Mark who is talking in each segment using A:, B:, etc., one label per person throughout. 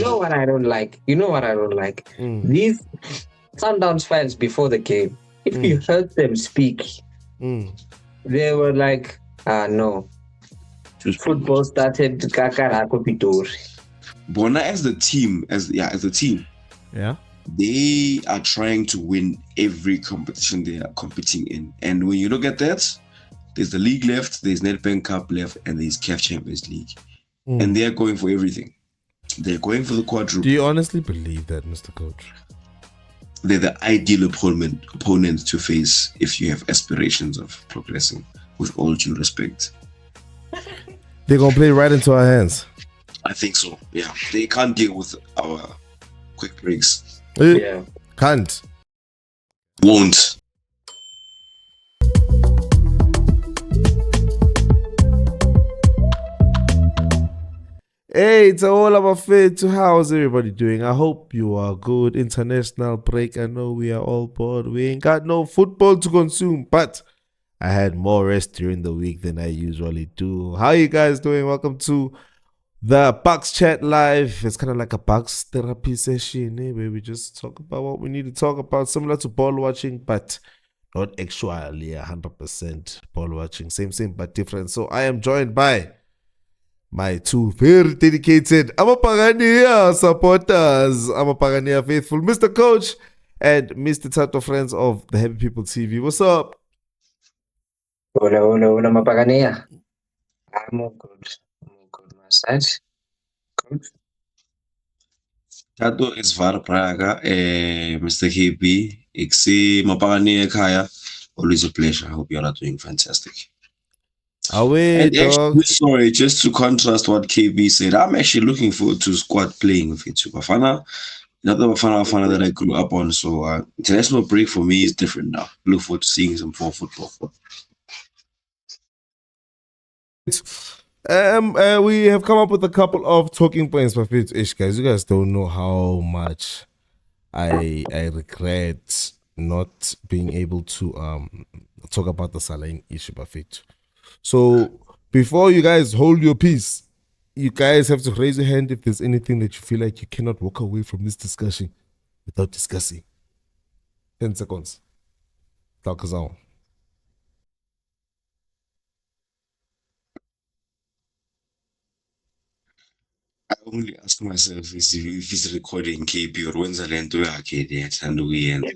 A: know what I don't like? You know what I don't like? These Sundowns fans before the game, if you heard them speak, they were like, no. Football started Kakarako Pitori.
B: Bona as a team, they are trying to win every competition they are competing in. And when you look at that, there's the league left, there's Nedbank Cup left, and there's CAF Champions League. And they're going for everything. They're going for the quadruple.
C: Do you honestly believe that, Mr. Coach?
B: They're the ideal opponent to face if you have aspirations of progressing, with all due respect.
C: They're going to play right into our hands.
B: I think so, yeah. They can't deal with our quick breaks.
A: Yeah.
C: Can't.
B: Won't.
C: Hey, it's all about fit. How's everybody doing? I hope you are good. International break. I know we are all bored. We ain't got no football to consume, but I had more rest during the week than I usually do. How you guys doing? Welcome to the Bucs Chat Live. It's kind of like a Bucs therapy session, where we just talk about what we need to talk about, similar to ball watching, but not actually 100% ball watching. Same, but different. So I am joined by my two very dedicated Amapagania supporters, Amapagania faithful, Mr. Coach and Mr. Tito, friends of the Happy People TV. What's up?
A: Hola, Mapagania. I'm all good. My side. Good.
B: Tato is Var Praga, Mr. KB, Ixi Mapagania Kaya. Always a pleasure. I hope you're doing fantastic.
C: Away, dog.
B: Sorry, just to contrast what KB said, I'm actually looking forward to squad playing with it. Bafana, not the Bafana that I grew up on. So international break for me is different now. Look forward to seeing some more football.
C: We have come up with a couple of talking points for Ish, guys. You guys don't know how much I regret not being able to talk about the Salah issue, Buffett. So before you guys hold your peace, you guys have to raise your hand if there's anything that you feel like you cannot walk away from this discussion without discussing. 10 seconds. Talk us on.
B: I only ask myself if he's recording KB or when's the lento yakhe.
A: If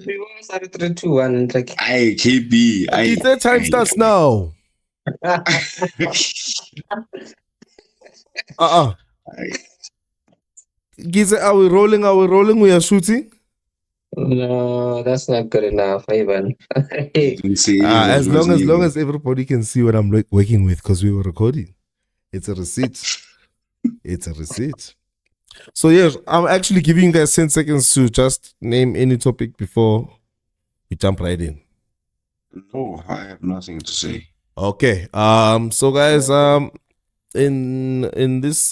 A: we were started 3-2-1, like
B: Aye, KB.
C: That time starts now. Giza, are we rolling? We are shooting?
A: No, that's not good enough, Ivan.
C: As long as everybody can see what I'm working with, because we were recording. It's a receipt. So yes, I'm actually giving you guys 10 seconds to just name any topic before we jump right in.
B: No, I have nothing to say.
C: Okay. So guys, in this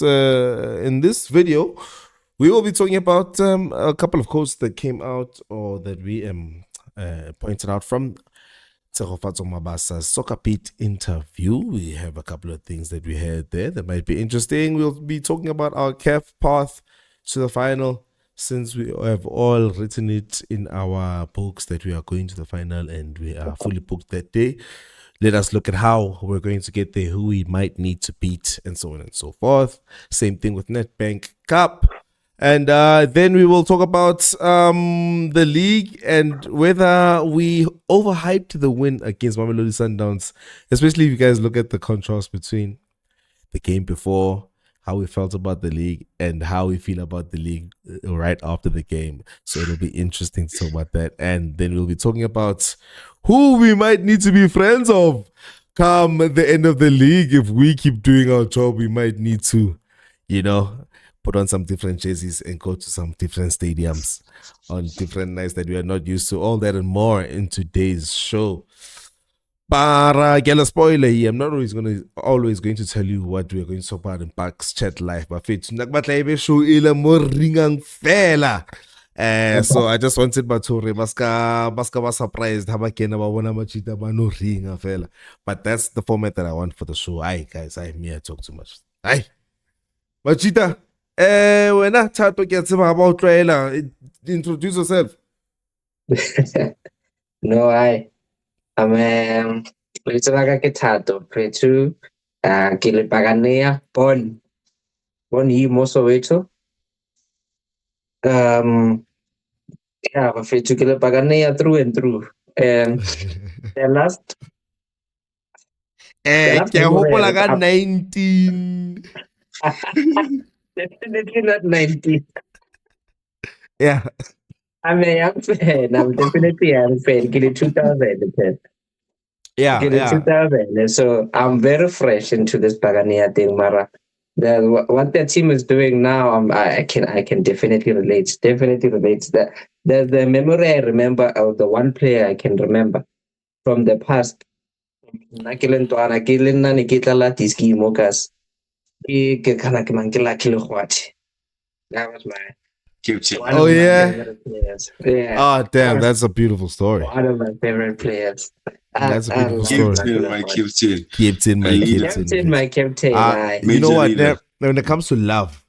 C: video, we will be talking about a couple of quotes that came out or that we pointed out from Tshegofatso Mabasa's Soccerbeat interview. We have a couple of things that we heard there that might be interesting. We'll be talking about our CAF path to the final, since we have all written it in our books that we are going to the final and we are fully booked that day. Let us look at how we're going to get there, who we might need to beat, and so on and so forth. Same thing with Nedbank Cup. And then we will talk about the league and whether we overhyped the win against Mamelodi Sundowns, especially if you guys look at the contrast between the game before, how we felt about the league, and how we feel about the league right after the game. So it'll be interesting to talk about that. And then we'll be talking about who we might need to be friends of come the end of the league. If we keep doing our job, we might need to, put on some different jerseys and go to some different stadiums on different nights that we are not used to. All that and more in today's show. But get a spoiler here. I'm not always going to tell you what we're going to talk about in Bucs Chat Live. But show so I just wanted Bature baska surprised but that's the format that I want for the show. Aye guys, I talk too much. Aye Machita. Wena Tato ke tseba about trailer. Introduce yourself.
A: No, I'm let's back at Tato. Pretu, Kili Paganea, born here, Mosoweto. Yeah, Pretu Kili Paganea through and through. And the last
C: Ke hopola ka 19.
A: definitely not 90.
C: Yeah.
A: I'm a young fan. I'm definitely a young fan. Get it 2010.
C: Yeah,
A: Get it 2000. And so I'm very fresh into this Pagania thing, Mara. What that team is doing now, I can definitely relate. Definitely relates. The memory I remember of the one player I can remember from the past. That was my one
C: Oh
A: of my
C: yeah.
A: favorite players. Yeah.
C: Oh damn, that's a beautiful story.
A: One of my favorite players.
C: That's a beautiful
A: love
C: story.
B: Captain, my captain.
A: My captain.
C: You know
B: Major
C: what?
B: leader.
C: When it comes to love,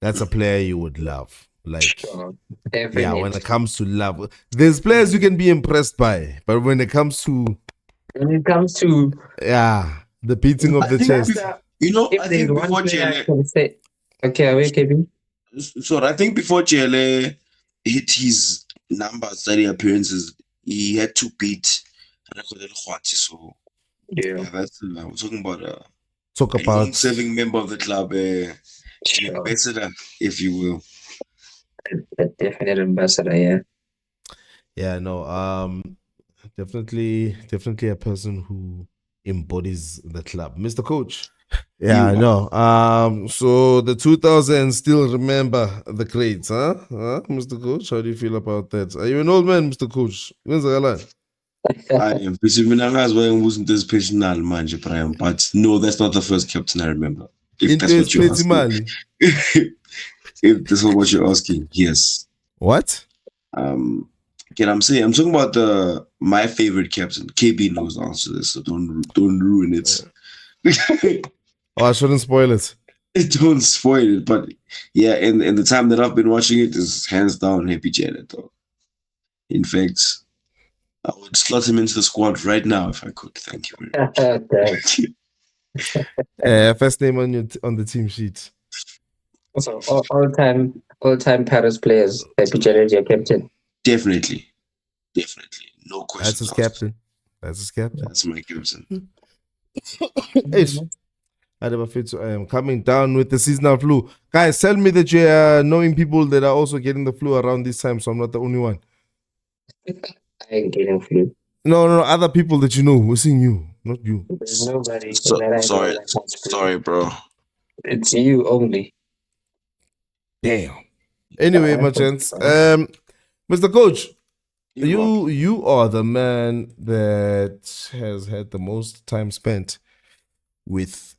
C: that's a player you would love. Like,
A: Sure,
C: yeah,
A: definitely.
C: when it comes to love, there's players you can be impressed by, but when it comes to the beating of the chest.
B: You know,
A: if
B: I
A: there's
B: think
A: one
B: before
A: player I
B: Chile,
A: can say, okay, wait, KB.
B: so I think before Chile hit his numbers, 30 appearances, he had to beat Record El Khwati. So
A: Yeah,
B: that's we're talking about
C: Talk
B: a
C: about
B: long-serving member of the club, an
A: sure.
B: ambassador, if you will.
A: A definite ambassador. Yeah.
C: yeah, no, definitely a person who embodies the club, Mr. Coach. Yeah, I know. So the 2000s still remember the greats, huh? Mr. Coach, how do you feel about that? Are you an old man, Mr. Coach?
B: I am. Wasn't this personal manje, Brian, but no, that's not the first captain I remember. If that's what you're asking. If this is what you're asking, yes.
C: What?
B: Again, I'm talking about my favorite captain. KB knows the answer to this, so don't ruin it.
C: Oh, I shouldn't spoil it.
B: Don't spoil it, but yeah, in the time that I've been watching it, is hands down Happy Janet. Though, in fact, I would slot him into the squad right now if I could. Thank you very much.
C: First name on the team sheet.
A: So all time Paris players. Happy Janet, your captain.
B: Definitely, no question.
C: That's his captain.
B: That's my captain.
C: I never feel so. I am coming down with the seasonal flu. Guys, tell me that you're knowing people that are also getting the flu around this time, so I'm not the only one.
A: I ain't getting flu.
C: No, other people that you know. We're seeing you, not you.
A: There's nobody.
B: Sorry, bro.
A: It's you only.
C: Damn. Anyway, my gents, Mr. Coach, you are the man that has had the most time spent with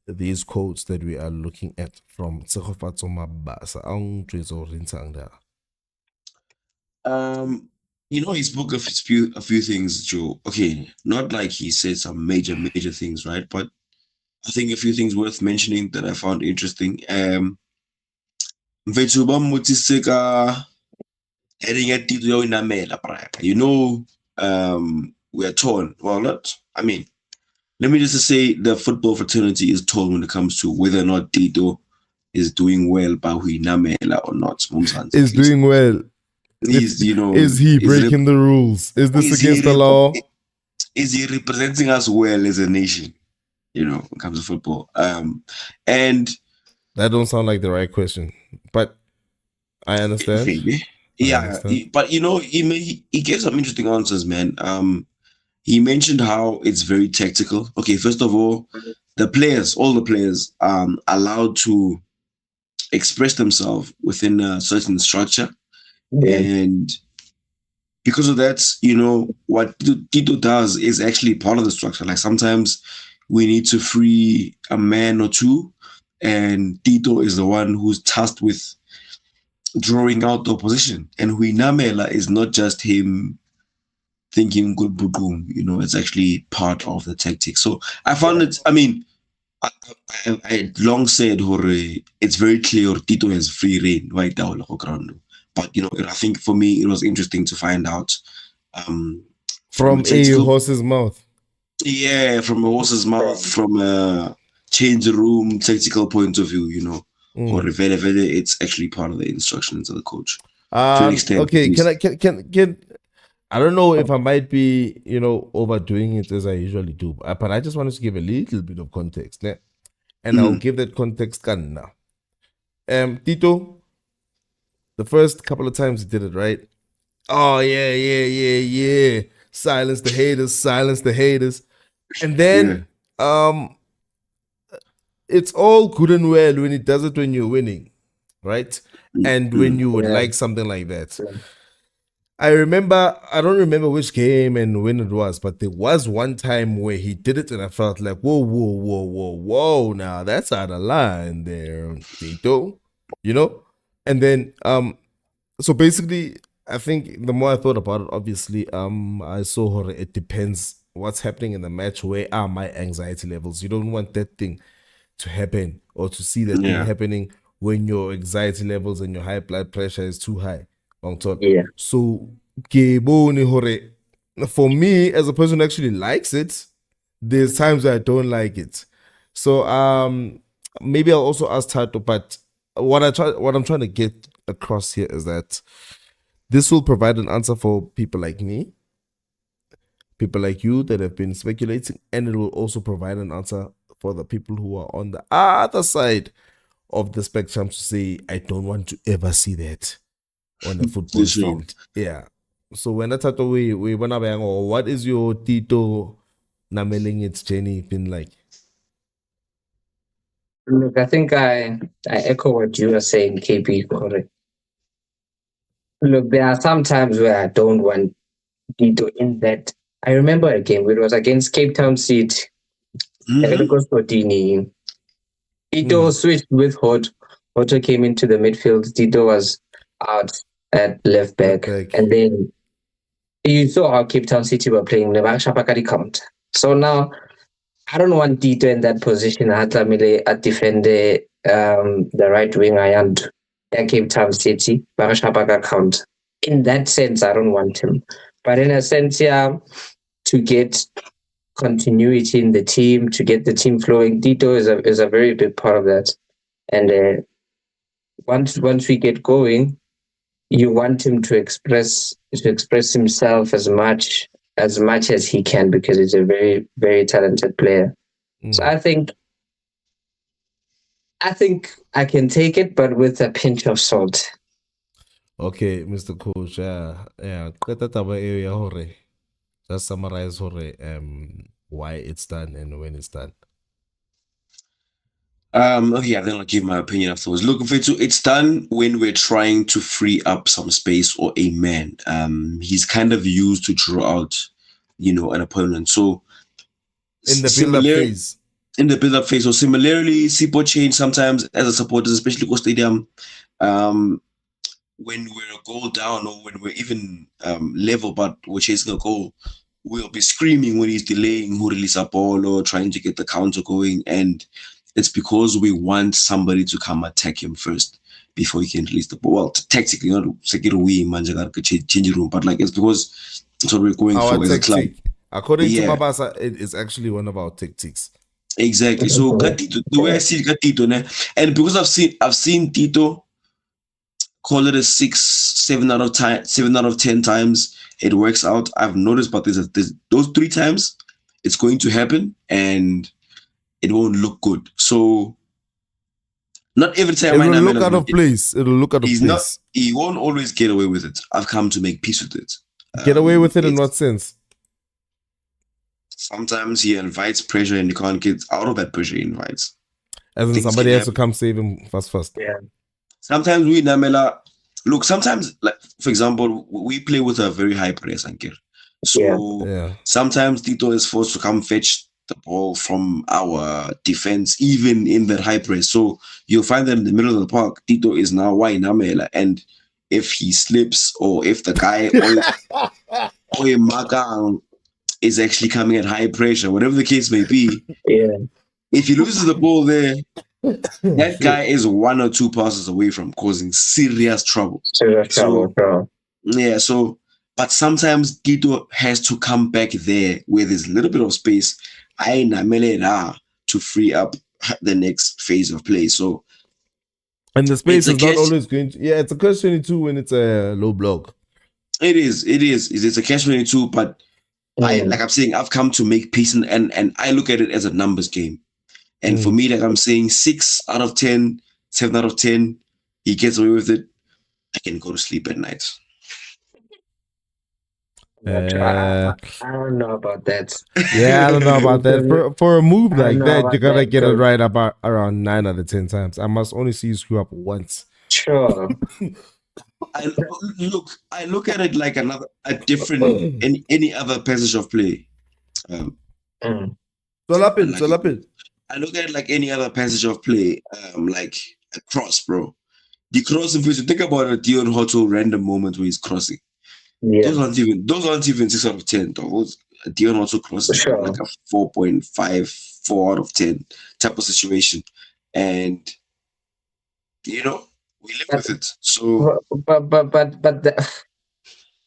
C: these quotes that we are looking at from Tshegofatso Mabasa.
B: He spoke of a few things, Joe. Okay, not like he said some major things, right? But I think a few things worth mentioning that I found interesting. Heading at Tito in Amela, we are torn. Well, not. I mean, let me just say the football fraternity is torn when it comes to whether or not Tito is doing well by Namela or not.
C: Is doing well. Is he breaking the rules? Is this against the law?
B: Is he representing us well as a nation? When it comes to football. And
C: that don't sound like the right question, but I understand.
B: Maybe. Yeah, but he gave some interesting answers, man. He mentioned how it's very tactical. Okay, first of all, all the players, allowed to express themselves within a certain structure. Yeah. And because of that, what Tito does is actually part of the structure. Like sometimes we need to free a man or two, and Tito is the one who's tasked with drawing out the opposition. And Huinamela is not just him thinking good boom, it's actually part of the tactics. So I found it, I long said it's very clear Tito has free reign right now on ground. But I think for me it was interesting to find out from a
C: From a
B: tactical,
C: horse's mouth.
B: from a horse's mouth, from a change room tactical point of view, or it's actually part of the instructions of the coach. To an extent.
C: Okay, can I don't know if I might be, overdoing it as I usually do, but I just wanted to give a little bit of context, né? And I'll give that context now. Tito, the first couple of times he did it, right? Oh yeah. Silence the haters. And then it's all good and well when he does it when you're winning, right? And when you would like something like that. I don't remember which game and when it was, but there was one time where he did it and I felt like, whoa, now that's out of line there, Tito, And then, so basically, I think the more I thought about it, obviously, I saw it depends what's happening in the match. Where are my anxiety levels? You don't want that thing to happen or to see that thing happening when your anxiety levels and your high blood pressure is too high.
A: Yeah.
C: So, for me, as a person who actually likes it, there's times I don't like it. So, maybe I'll also ask Tato, but what I'm trying to get across here is that this will provide an answer for people like me, people like you that have been speculating, and it will also provide an answer for the people who are on the other side of the spectrum to say, I don't want to ever see that on a football field. Yeah. So when I thought we went up, what is your Tito nameling its journey been like?
A: Look, I think I echo what you are saying, KP. Correct. Look, there are some times where I don't want Tito in that. I remember a game where it was against Cape Town City. Tito switched with Hot. Otto came into the midfield. Tito was out at left back. And then you saw how Cape Town City were playing the count. So now I don't want Tito in that position. I defend the right wing and Cape Town City. Count. In that sense, I don't want him. But in a sense, to get continuity in the team, to get the team flowing, Tito is a very big part of that. And once we get going, you want him to express himself as much as he can, because he's a very, very talented player. So I think I can take it, but with a pinch of salt.
C: Okay, Mr. Coach. Just summarize why it's done and when it's done.
B: Okay, then I'll give my opinion afterwards. Look, it's done when we're trying to free up some space or a man. He's kind of used to draw out, an opponent. So
C: in the build-up phase.
B: In the build-up phase. So similarly, Sipo change sometimes as a supporter, especially go stadium. When we're a goal down or when we're even level, but we're chasing a goal, we'll be screaming when he's delaying who release a ball or trying to get the counter going, and it's because we want somebody to come attack him first before he can release the ball. Well, tactically, not change room, but it's because that's what we're going for as a club.
C: According to Mabasa, it is actually one of our tactics.
B: Exactly. So the way I see Tito, and because I've seen Tito call it a 7 out of 10 times it works out. I've noticed, but there's those 3 times it's going to happen and it won't look good. So not every time
C: it will look out of place. It'll look out of place.
B: He won't always get away with it. I've come to make peace with it.
C: Get away with it in what sense?
B: Sometimes he invites pressure and you can't get out of that pressure he invites.
C: As in somebody has to come save him fast.
A: Yeah.
B: Sometimes we Namela look. Sometimes, like for example, we play with a very high press, Ankir. So sometimes Tito is forced to come fetch the ball from our defense, even in that high press. So you'll find that in the middle of the park, Tito is now wide Namela, and if he slips or if the guy or a Magang is actually coming at high pressure, whatever the case may be, If he loses the ball there, that guy is 1 or 2 passes away from causing serious trouble. So, yeah, so, but sometimes Tito has to come back there where there's a little bit of space to free up the next phase of play. So,
C: and the space is not always going to, yeah, it's a catch-22 when it's a low block.
B: It is. It's a catch-22, but like I'm saying, I've come to make peace, and I look at it as a numbers game. And for me, like I'm saying, 6 out of 10, 7 out of 10, he gets away with it. I can go to sleep at night.
A: I don't know about that.
C: Yeah, I don't know about that. For a move like that, you gotta get it right about around 9 out of 10 times. I must only see you screw up once.
A: Sure.
B: I look at it like a different any other passage of play.
C: So lapil.
B: I look at it like any other passage of play, like a cross, bro. The cross, if you think about a Dion Hoto random moment where he's crossing, those aren't even 6 out of 10. Those Dion Hoto crosses like a 4.5, 4 out of 10 type of situation, and we live with it. So,
A: but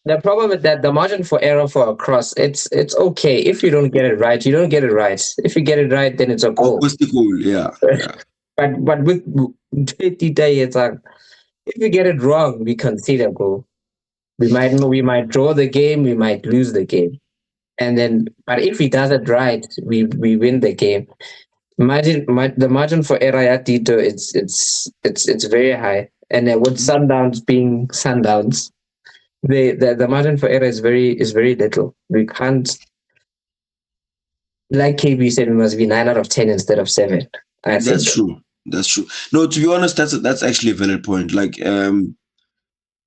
A: the problem with that, the margin for error for a cross, it's okay if you don't get it right. You don't get it right. If you get it right, then it's a goal.
B: What's the goal? Yeah.
A: But with Tito, it's like if you get it wrong, we concede a goal. We might draw the game, we might lose the game, and then but if he does it right, we win the game. The margin for error at Tito, it's very high, and with Sundowns being Sundowns, the margin for error is very little. We can't, like KB said, we must be 9 out of 10 instead of 7.
B: That's true. No, to be honest, that's actually a valid point. Like,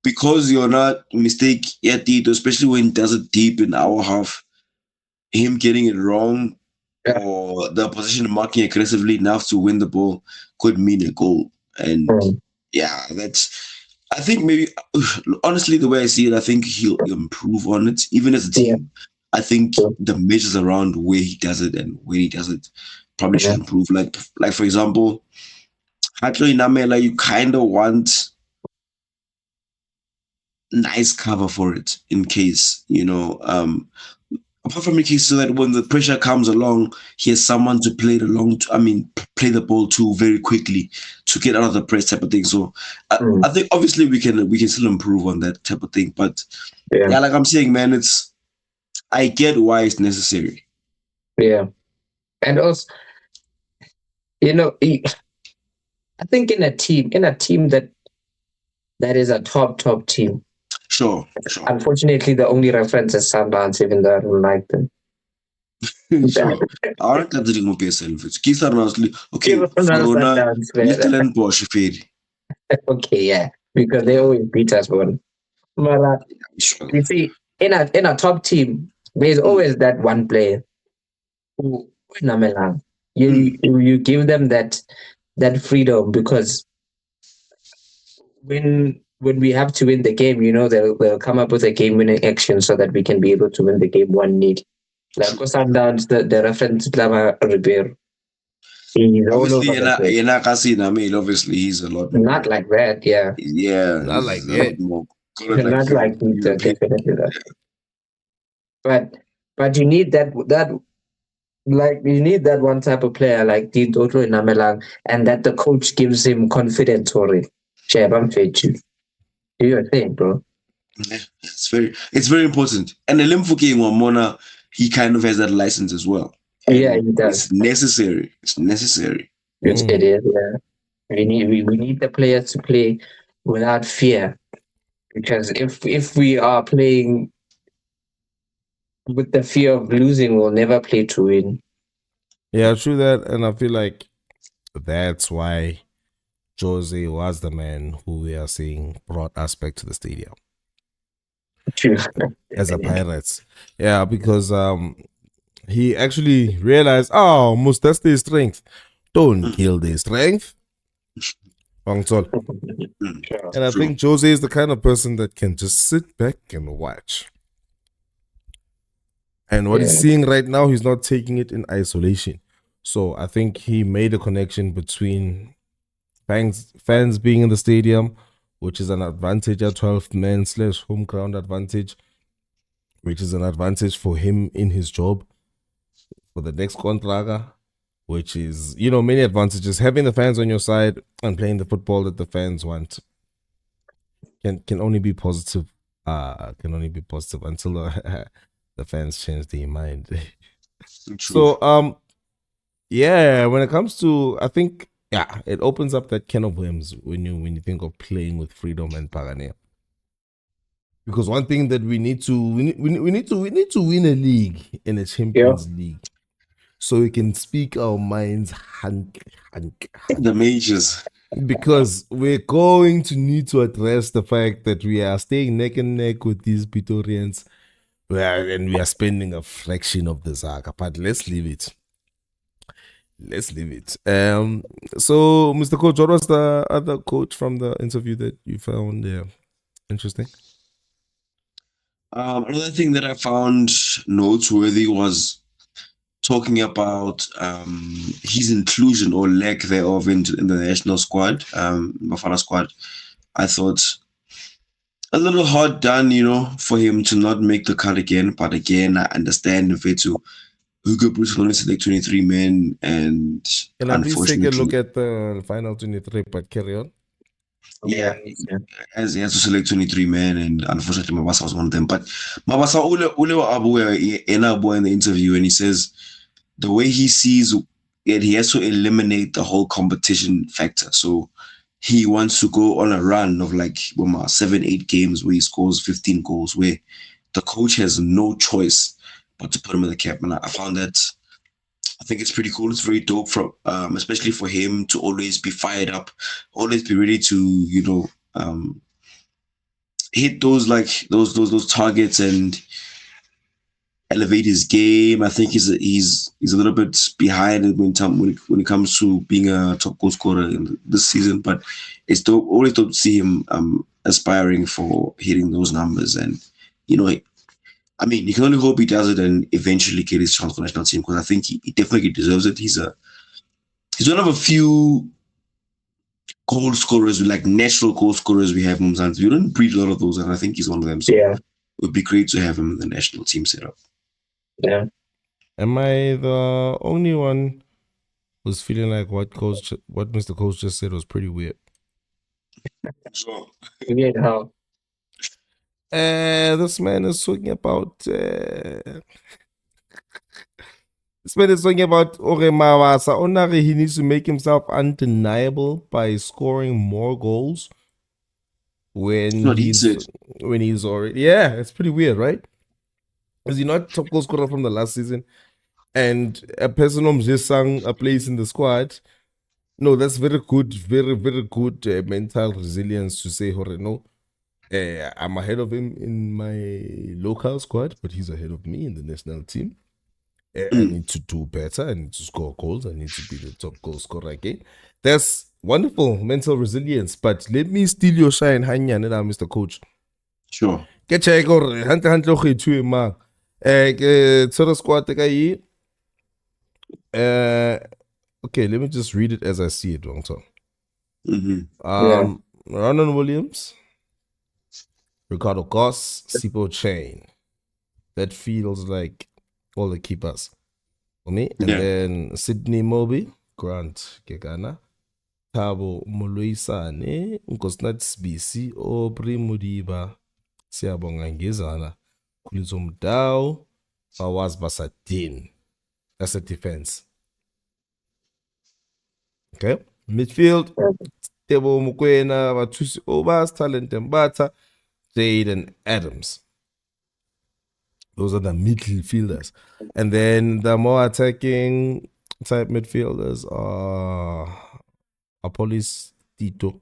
B: because you're not mistake at Tito, especially when he does it deep in our half, him getting it wrong or the opposition marking aggressively enough to win the ball could mean a goal. And I think maybe, honestly, the way I see it, I think he'll improve on it, even as a team. I think the measures around where he does it and when he does it probably should improve. Like for example, Hatlo Inamela, you kind of want nice cover for it in case, apart from in case so that when the pressure comes along, he has someone to play play the ball to very quickly to get out of the press type of thing. So I think obviously we can still improve on that type of thing. But like I'm saying, man, I get why it's necessary.
A: Yeah. And also, I think in a team that is a top team.
B: Sure.
A: Unfortunately, the only reference is Sundowns, even though I don't like them.
B: Sure. I don't consider more yourself. It's okay.
A: Okay, yeah, because they always beat us one. But you see, in a top team, there's always that one player who you give them that freedom, because when we have to win the game, they'll come up with a game-winning action so that we can be able to win the game 1-0. Like Sundowns, the reference Lama Ribeiro.
B: Obviously he's a lot more.
A: Not like that, yeah.
B: Yeah,
C: not like that.
A: Not like Tito, definitely not. But you need that you need that one type of player like Tito Namelang, and that the coach gives him confidence for it. Do your thing, bro.
B: Yeah, it's very important. And the Limfuki Mona, he kind of has that license as well. And
A: yeah, he does.
B: It's necessary.
A: It is, yeah. We need the players to play without fear. Because if we are playing with the fear of losing, we'll never play to win.
C: Yeah, true that. And I feel like that's why Jose was the man who we are seeing brought us back to the stadium.
A: True.
C: As a Pirates. Yeah, because he actually realized, must that's their strength. Don't kill their strength. And I think Jose is the kind of person that can just sit back and watch. And what he's seeing right now, he's not taking it in isolation. So I think he made a connection between fans being in the stadium, which is an advantage at 12th man / home ground advantage, which is an advantage for him in his job for the next contraga, which is, many advantages. Having the fans on your side and playing the football that the fans want can only be positive. Can only be positive until the fans change their mind.
B: True.
C: So yeah, when it comes to, I think, yeah, it opens up that can of worms when you think of playing with freedom and Pagania. Because one thing that we need to win a league in a Champions League, so we can speak our minds
B: The majors.
C: because we're going to need to address the fact that we are staying neck and neck with these Pretorians, and we are spending a fraction of the Zaga. But let's leave it. So Mr. Coach, what was the other coach from the interview that you found interesting?
B: Another thing that I found noteworthy was talking about his inclusion or lack thereof in the national squad, Bafana squad. I thought a little hard done, for him to not make the cut again. But again, I understand if it's Hugo Bruce can only select 23 men, and
C: Can I please take a look at the final 23, but carry on?
B: Yeah, as he has to select 23 men, and unfortunately Mabasa was one of them. But Mabasa Ule Abuya in the interview, and he says the way he sees it, he has to eliminate the whole competition factor. So he wants to go on a run of like 7-8 games where he scores 15 goals, where the coach has no choice but to put him in the cap. And I found that, I think it's pretty cool. It's very dope, from especially for him to always be fired up, always be ready to hit those targets and elevate his game. I think he's a little bit behind when it comes to being a top goal scorer in this season, but it's always dope to see him aspiring for hitting those numbers. And I mean, you can only hope he does it and eventually get his chance for the national team, because I think he definitely deserves it. He's one of a few goal scorers, like natural goal scorers we have in Mzansi. We don't breed a lot of those, and I think he's one of them. So it would be great to have him in the national team setup.
A: Yeah.
C: Am I the only one who's feeling like what Mr. Coach just said was pretty weird?
B: Sure.
A: Weird how?
C: This man is talking about Mabasa. Onari, he needs to make himself undeniable by scoring more goals when he's already. Yeah, it's pretty weird, right? Is he not top goal scorer from the last season? And a person who just sang a place in the squad. No, that's very good, very, very good mental resilience to say, no, I'm ahead of him in my local squad, but he's ahead of me in the national team. I need to do better. I need to score goals. I need to be the top goal scorer again. That's wonderful mental resilience. But let me steal your shine, Hanya, Mr. Coach.
B: Sure.
C: Get check or Hunter to ma. Squad okay, let me just read it as I see it, wrong time. Ronan Williams, Ricardo Goss, Sipo Chain. That feels like all the keepers for me. And then Sydney Moby, Grant Gegana, Thabo Moloisane, Nkosnat BC, Obri Mudiba, Siabonga Ngizana, Kulizum Dao, Fawaz Basadin. That's the defense. Okay. Midfield, Tebo Mukwena, Vatusi Obas, Talent Mbata, Jaden Adams. Those are the midfielders. And then the more attacking type midfielders are Apolis Tito.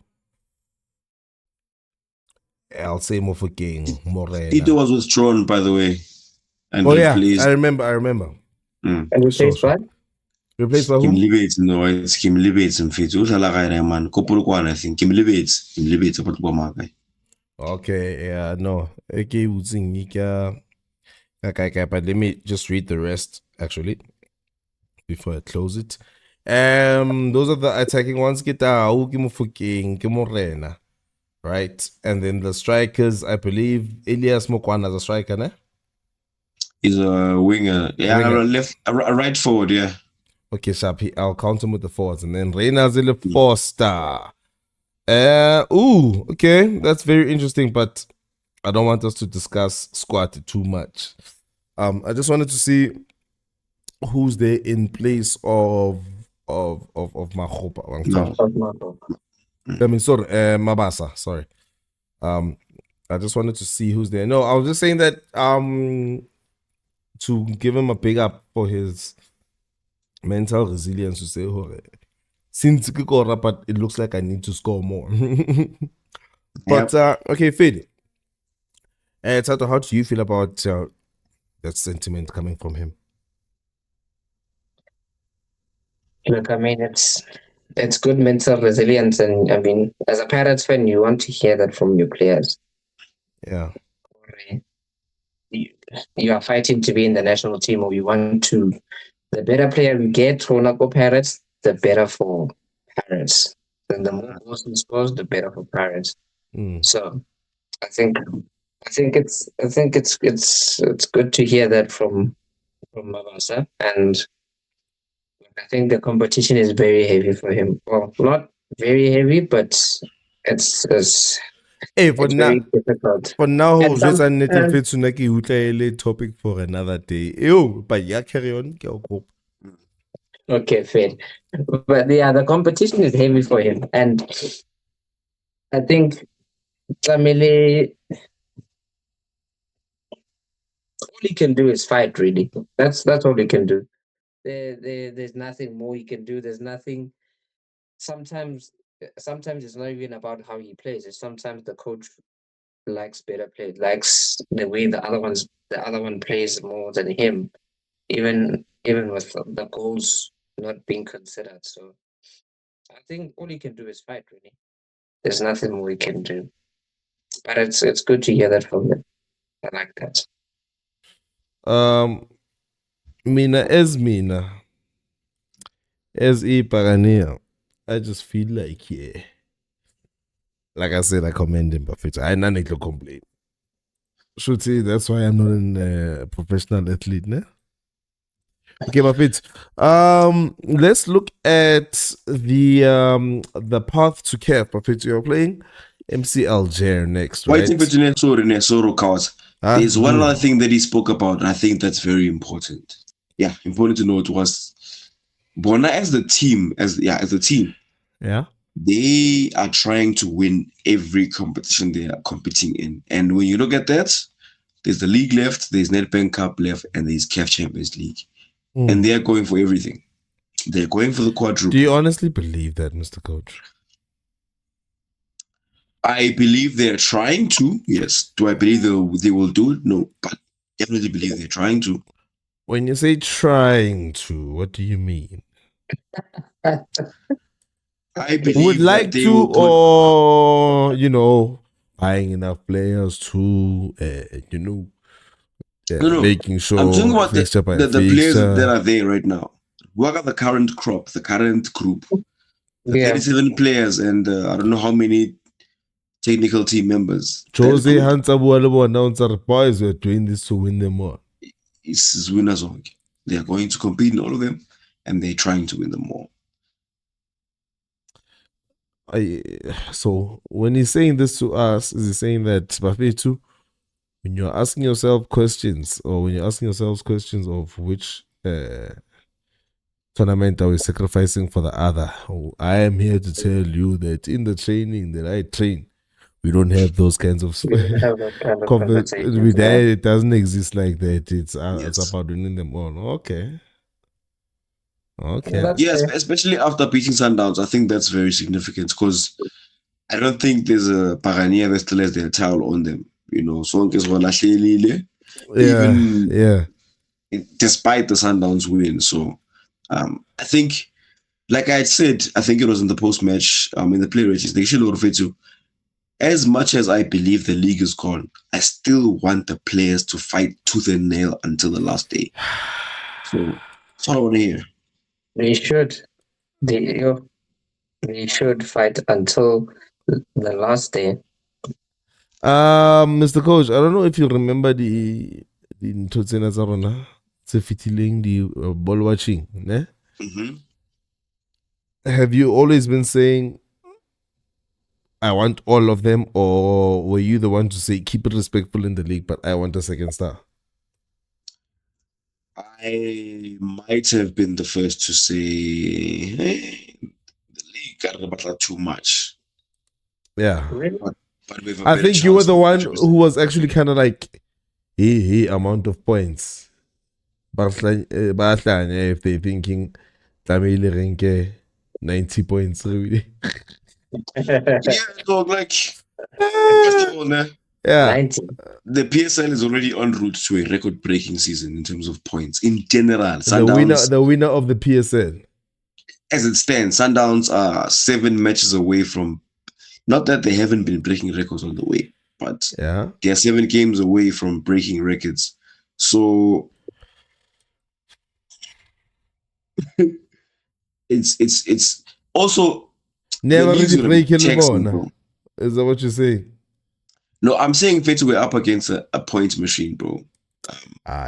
C: I'll say more for King, Morena.
B: Tito was withdrawn, by the way.
C: And replaced. I remember.
A: And replaced by?
C: Replaced by who?
B: Kim Libets, no, it's Kim Libets and Fit. Who's a man? Kopurukwan, I think. Kim Libets, about Guamakai.
C: Okay, yeah, no. Okay, but let me just read the rest, actually. before I close it. Those are the attacking ones. Right? And then the strikers, I believe Elias Mokwana is a striker, ne?
B: He's a winger. Yeah,
C: Winger.
B: a right forward, yeah.
C: Okay, sharp. I'll count him with the forwards. And then Reina Zille 4-star. Okay. That's very interesting, but I don't want us to discuss squad too much. I just wanted to see who's there in place of Makgopa. I mean, sorry, Mabasa. Sorry. I just wanted to see who's there. No, I was just saying that to give him a big up for his mental resilience, to say, since but it looks like I need to score more. But okay, Fid. Tato, how do you feel about that sentiment coming from him?
A: Look, I mean, it's good mental resilience, and I mean, as a Pirates fan, you want to hear that from your players.
C: Yeah.
A: You are fighting to be in the national team, or you want to. The better player we get, Ronaldo Pirates, the better for Pirates. And the more goals he scores, the better for Pirates. So, I think it's good to hear that from Mabasa, and I think the competition is very heavy for him. Well, not very heavy, but it's very difficult.
C: For now,
A: And
C: just a native Fitsunaki topic for another day. But yeah, carry on.
A: Okay, fair. But yeah, the competition is heavy for him, and I think Tlamele, all he can do is fight. Really, that's all he can do. There's nothing more he can do. There's nothing. Sometimes it's not even about how he plays. It's sometimes the coach likes better play, likes the way the other one plays more than him, even with the goals not being considered. So I think all he can do is fight. Really, there's nothing more he can do. But it's good to hear that from him. I like that.
C: Mina as a Buccaneer, I just feel like, yeah, like I said, I commend him, but I don't need to complain. Should say that's why I'm not a professional athlete, ne? Okay, Buffett. Let's look at the path to CAF. Buffett, you're playing MC Alger next, right?
B: There's one other thing that he spoke about, and I think that's very important. Yeah, important to note was Bona as a team,
C: yeah,
B: they are trying to win every competition they are competing in. And when you look at that, there's the league left, there's Nedbank Cup left, and there's CAF Champions League. And they're going for everything. They're going for the quadruple.
C: Do you honestly believe that, Mr. Coach?
B: I believe they're trying to, yes. Do I believe they will do it? No, but definitely believe they're trying to.
C: When you say trying to, what do you mean?
B: I believe
C: would like to, or buying enough players to, making sure.
B: I'm talking about the players that are there right now. What are the current crop, the current group? 37 players, and I don't know how many technical team members.
C: Jose Hansa boys were doing this to win them all.
B: It's winners only. They are going to compete in all of them, and they're trying to win them all.
C: So when he's saying this to us, is he saying that Bafetu, when you're asking yourself questions, or when you're asking yourselves questions of which tournament are we sacrificing for the other, I am here to tell you that in the training that I train, we don't have those kinds of it doesn't exist like that. It's about winning them all. Okay.
B: Yes, especially after beating Sundowns, I think that's very significant because I don't think there's a Buccaneers that still has their towel on them. Even despite the Sundowns win. So I think, like I had said, I think it was in the post-match, in the play ratings, as much as I believe the league is gone, I still want the players to fight tooth and nail until the last day. So that's all I want to hear.
A: They should. They should fight until the last day.
C: Mr. Coach, I don't know if you remember the ntho tsena tsa rona tse fetileng the ball watching, ne? Have you always been saying I want all of them, or were you the one to say keep it respectful in the league, but I want a second star?
B: I might have been the first to say, hey, the league got too much.
C: Yeah.
A: Really?
B: But we have
C: I think you were the one who was actually kind of like, hey, amount of points. But if they're thinking, Tamil Renke, 90 points. Really.
B: Yeah, dog, like, first of all,
C: Yeah.
A: 90.
B: the PSL is already en route to a record-breaking season in terms of points. In general,
C: The winner of the PSL.
B: As it stands, Sundowns are 7 matches away from, not that they haven't been breaking records on the way, but
C: yeah,
B: they're 7 games away from breaking records. So it's also
C: never
B: the
C: really breaking the
B: taxing,
C: ball.
B: bro.
C: Is that what you're saying?
B: No, I'm saying Fetch we're up against a point machine, bro.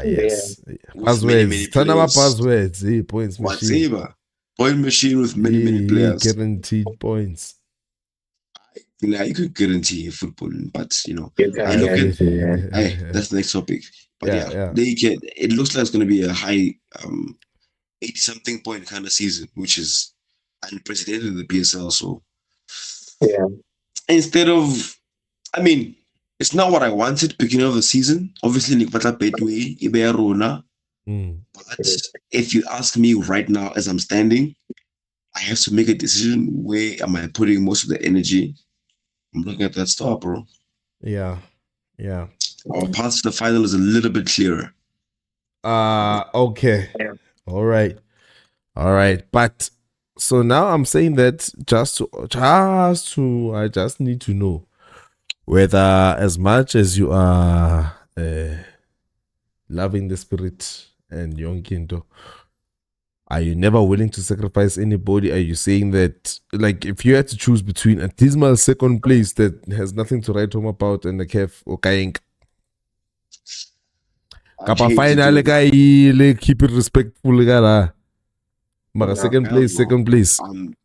C: Yes.
B: With
C: Passwords. Turn our
B: players.
C: passwords. Hey, points machine.
B: Whatever. Point machine with many players.
C: Guaranteed points.
B: Yeah, you could guarantee football, but you know,
A: You can
B: hey, that's the next topic. But yeah, they can. It looks like it's going to be a high 80-something point kind of season, which is unprecedented in the PSL. So
A: yeah,
B: instead of, I mean, it's not what I wanted beginning of the season. Obviously, Nikvata Betway, Ibe Rona. But if you ask me right now, as I'm standing, I have to make a decision. Where am I putting most of the energy? I'm looking at that star, bro.
C: Yeah.
B: Our path to the final is a little bit clearer.
C: Okay.
A: Yeah.
C: All right. But so now I'm saying that I just need to know whether, as much as you are loving the spirit and Yonkinto, are you never willing to sacrifice anybody? Are you saying that, like, if you had to choose between a dismal second place that has nothing to write home about and the CAF or Kaink, Kapa final keep it respectful, gara. But second place.
B: I'm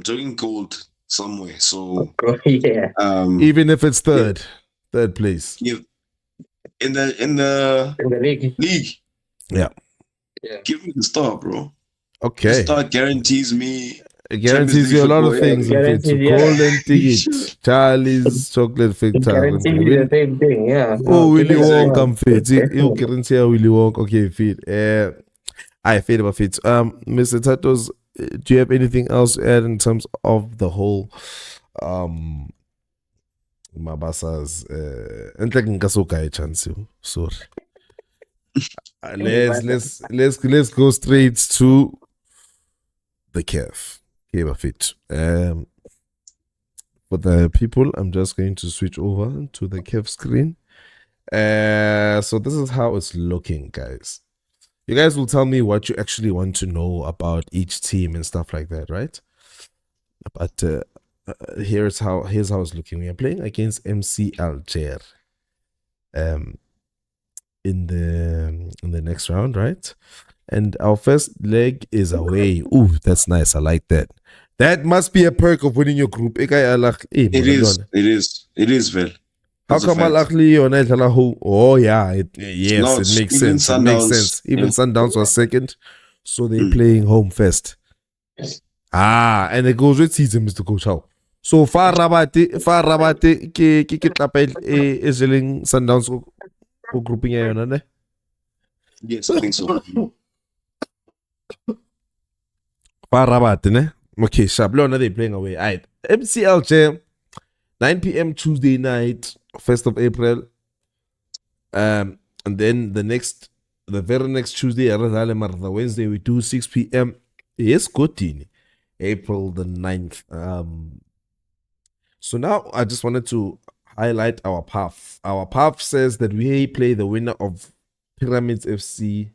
B: taking gold somewhere. So
A: yeah.
C: Even if it's third place.
B: In the league.
C: Yeah.
B: Give me the star, bro.
C: Okay.
B: The star guarantees me.
C: It guarantees you a lot of things. Golden ticket, Charlie's chocolate factory.
A: Guarantees the same thing, yeah.
C: Oh, Willy Wonka, fit. You guarantee Willy Wonka. Okay, fit. I fit about fit. Mr. Tatos, do you have anything else to add in terms of the whole Mabasa's sorry. Let's go straight to the CAF. Fit. For the people, I'm just going to switch over to the CAF screen. So this is how it's looking, guys. You guys will tell me what you actually want to know about each team and stuff like that, right? But here's how it's looking. We are playing against MC Alger in the next round, right? And our first leg is away. Ooh, that's nice. I like that. That must be a perk of winning your group. It
B: is, well.
C: How come Al-Ahli on home? Oh yeah, it makes sense. It makes sense. Even Sundowns was second, so they're playing home first. And it goes with season, Mr. Coach. How? So far Rabate, ke tapel is selling Sundowns ko grouping ayon na.
B: Yes, I think so.
C: Far Rabate, ne? Okay, Shablona they playing away. Alright, MCL 9 p.m. Tuesday night, 1st of April. And then the very next Tuesday, the Wednesday, we do 6 p.m. Yes, good. April the 9th. So now I just wanted to highlight our path. Our path says that we play the winner of Pyramids FC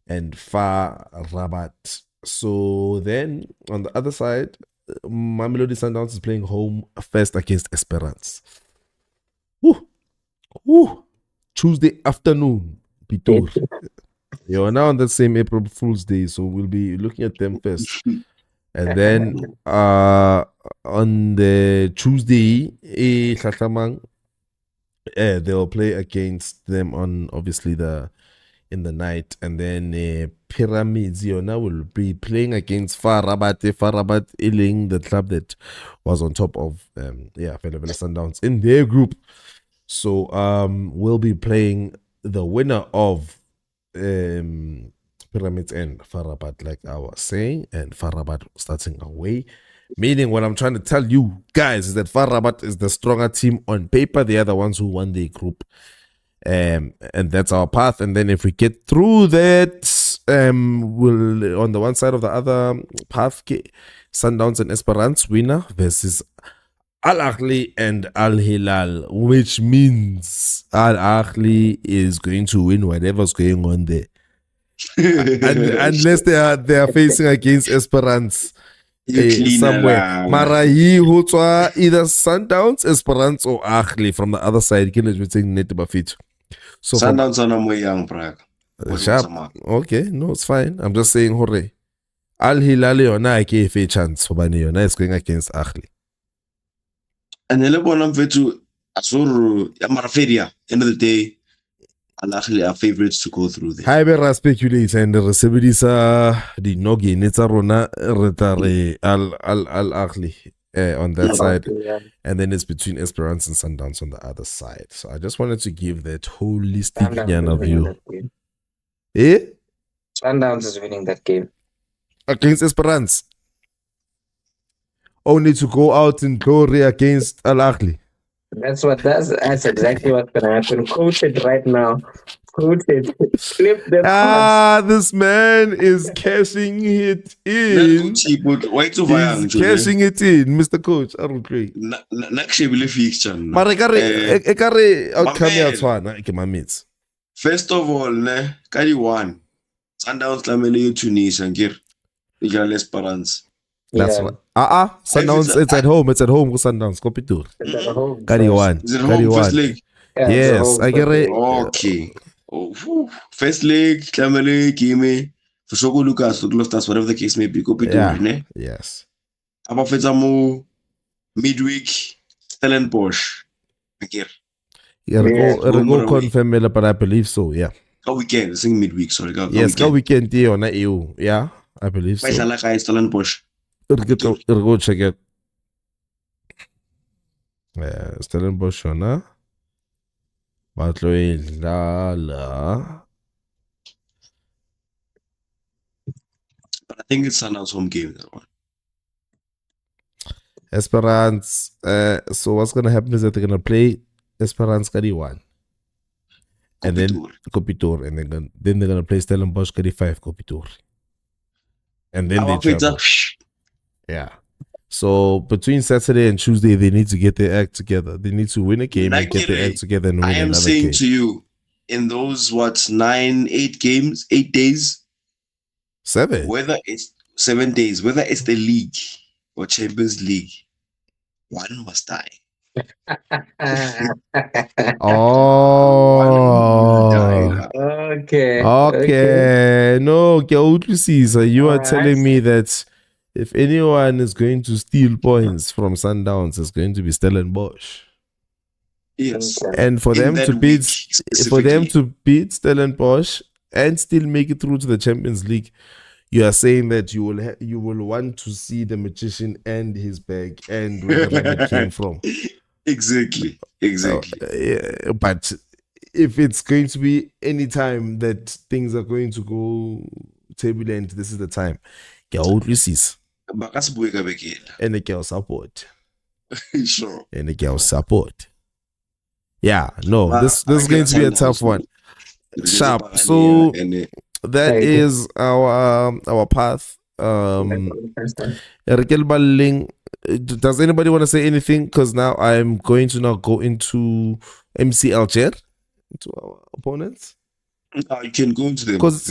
C: and FAR Rabat. So then on the other side, Mamelodi Sundowns is playing home first against Esperance. Woo. Woo. Tuesday afternoon, Pitor. You're now on the same April Fool's Day, so we'll be looking at them first. And then on the Tuesday, they'll play against them on obviously in the night. And then Pyramids will be playing against FAR Rabat. FAR Rabat Iling, the club that was on top of Mamelodi Sundowns in their group. So we'll be playing the winner of Pyramids and FAR Rabat, like I was saying, and FAR Rabat starting away. Meaning, what I'm trying to tell you guys is that FAR Rabat is the stronger team on paper. They are the ones who won the group. And that's our path. And then if we get through that, we'll on the one side of the other path, Sundowns and Esperance winner versus Al Ahly and Al Hilal, which means Al Ahly is going to win whatever's going on there. Unless they are facing against Esperance somewhere. Marahi Hutwa, either Sundowns, Esperance, or Ahly from the other side. So
B: Sundowns are no more young, Prague.
C: Sharp. Okay, no, it's fine. I'm just saying, hooray. Al Hilal yona gave a chance for Yona is going against Ahly.
B: And then I'm to Asuru Yamaraferia. End of the day, Al Ahly are favorites to go through there.
C: Hyper speculate and the Resebidisa the Nogi Netarona Retare Al Ahly on that side. And then it's between Esperance and Sundowns on the other side. So I just wanted to give that holistic view.
A: Sundowns is winning that game.
C: Against Esperance. Only to go out in glory against Al Ahly.
A: That's exactly what's gonna happen. Quoted right now. Quoted. Flip the
C: this man is cashing it in. He's cashing it in, Mr. Coach. I don't agree.
B: First of all, Kari won. Sundowns Lamele Tunisia and Gir. Esperance.
C: That's right. Sundowns, it's at home. It's at home with Sundowns. Kopitur. Kari one.
B: Is it home first leg?
C: Yes, I get it.
B: Okay. First leg, Clamele, Kimi, for Shoko Lucas, Loftas, whatever the case may be, Kopitur.
C: Yes.
B: Abafetamo, midweek, Stellenbosch.
C: Gir. Go confirm, but I believe so, yeah.
B: Go weekend, sing midweek, sorry.
C: Yes, go weekend, on EU. Yeah, I believe so.
B: Stellenbosch.
C: Go check it. Stellenbosch, na? Batloy Lala.
B: But I think it's Sundowns home game, that one.
C: Esperance. So what's gonna happen is that they're gonna play Esperance Kari 1. And then Kopitor. And then they're gonna play Stellenbosch Kari 5 Kopitor. And then they travel. Yeah. So between Saturday and Tuesday, they need to get their act together. They need to win a game and get their act together and win another game. I am saying
B: to you, in those 8 games, 8 days,
C: 7.
B: Whether it's 7 days, whether it's the league or Champions League, one must die.
A: Okay.
C: No, Caesar, you are telling me that if anyone is going to steal points from Sundowns, it's going to be Stellenbosch.
B: Yes.
C: And for them to beat Stellenbosch and still make it through to the Champions League, you are saying that you will want to see the magician and his bag and where the rabbit came from.
B: Exactly.
C: But if it's going to be any time that things are going to go turbulent, this is the time. And the girl support.
B: Sure.
C: And the girl support. Yeah, no, this is going to be a tough one. Sharp. So that is our path. Does anybody want to say anything? Because now I'm going to go into MCL chair, to our opponents.
B: You can go into the
C: Because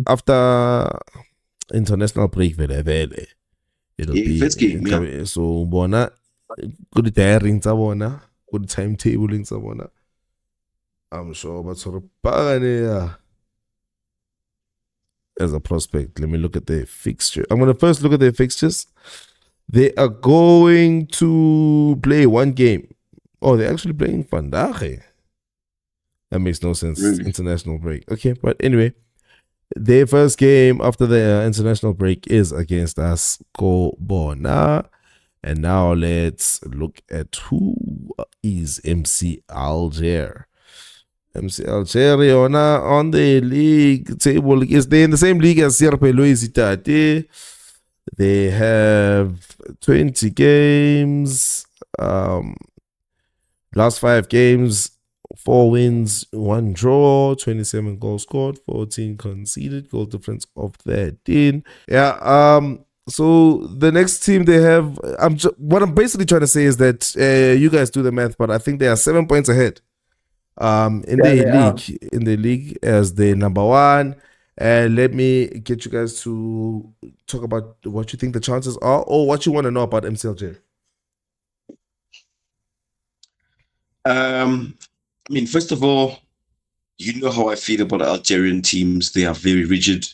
C: after international break, it'll
B: Yeah,
C: be
B: first game, yeah.
C: so bona good tiring tsa bona, good timetabling tsa bona. I'm sure, but sort of as a prospect. Let me look at their fixture. I'm gonna first look at their fixtures. They are going to play one game. Oh, they're actually playing Vandaag. That makes no sense.
B: Really?
C: International break. Okay, but anyway, their first game after the international break is against us, Kobona. And now let's look at who is MC Alger. MC Alger on the league table. Is they in the same league as CRP Louis? They have 20 games. Last 5 games, 4 wins, 1 draw, 27 goals scored, 14 conceded, goal difference of 13. Yeah, so the next team they have, what I'm basically trying to say is that you guys do the math, but I think they are 7 points ahead in the league as the number 1. Let me get you guys to talk about what you think the chances are or what you want to know about MCLJ.
B: I mean, first of all, you know how I feel about Algerian teams. They are very rigid.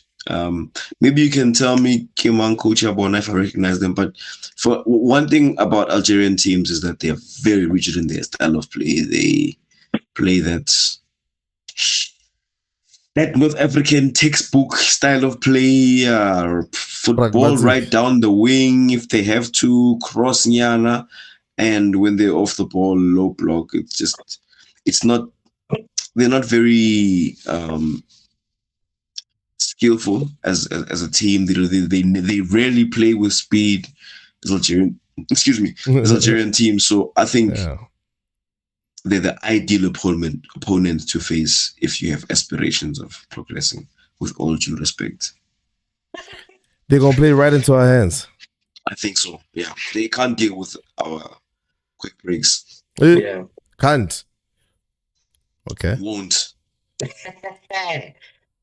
B: Maybe you can tell me Kimon Coach Abona if I recognize them. But for one thing about Algerian teams is that they are very rigid in their style of play. They play that North African textbook style of play, football right down the wing if they have to, cross Nyana, and when they're off the ball, low block. They're not very skillful as a team. They rarely play with speed. As Algerian team. So I think they're the ideal opponent to face if you have aspirations of progressing, with all due respect.
C: They're going to play right into our hands.
B: I think so, yeah. They can't deal with our quick breaks.
A: Yeah.
C: Can't. Okay.
B: Won't.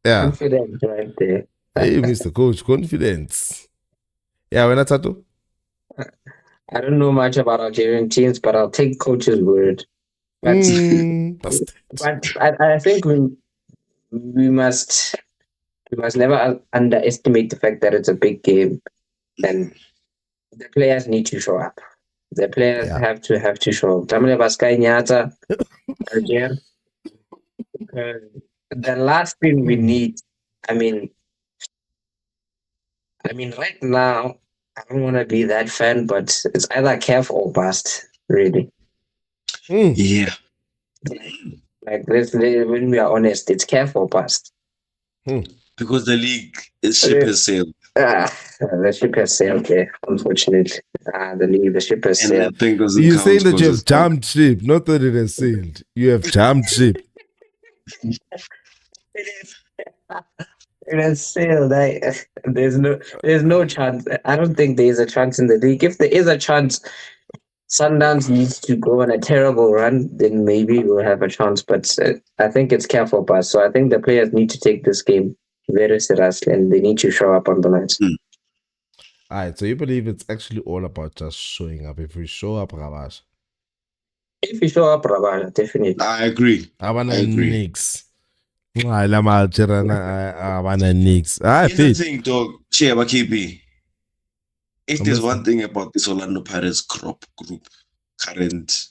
C: Yeah.
A: Confidence right there.
C: Hey, Mr. Coach, confidence. Yeah, when I tattoo?
A: I don't know much about Algerian teams, but I'll take coach's word. But, but I think we must never underestimate the fact that it's a big game, and the players need to show up. The players have to show up. The last thing we need, I mean, right now, I don't want to be that fan, but it's either CAF or bust, really.
B: Yeah.
A: Like when we are honest, it's CAF or bust.
B: Because the league ship has sailed.
A: The ship has sailed there, unfortunately. The ship has sailed.
C: You're saying that you have jammed ship, not that it has sailed. You have jammed ship.
A: It has sailed. There's no chance. I don't think there is a chance in the league. If there is a chance, Sundowns needs to go on a terrible run, then maybe we'll have a chance. But I think it's careful pass. So I think the players need to take this game very seriously and they need to show up on the night.
C: All right, so you believe it's actually all about just showing up. If we show up, Rabash.
A: If you show up, Rabash, definitely.
B: I agree.
C: I want to nix. I want to nix.
B: Here's the thing, dog. KP. If there's one thing about this Orlando Pirates group current,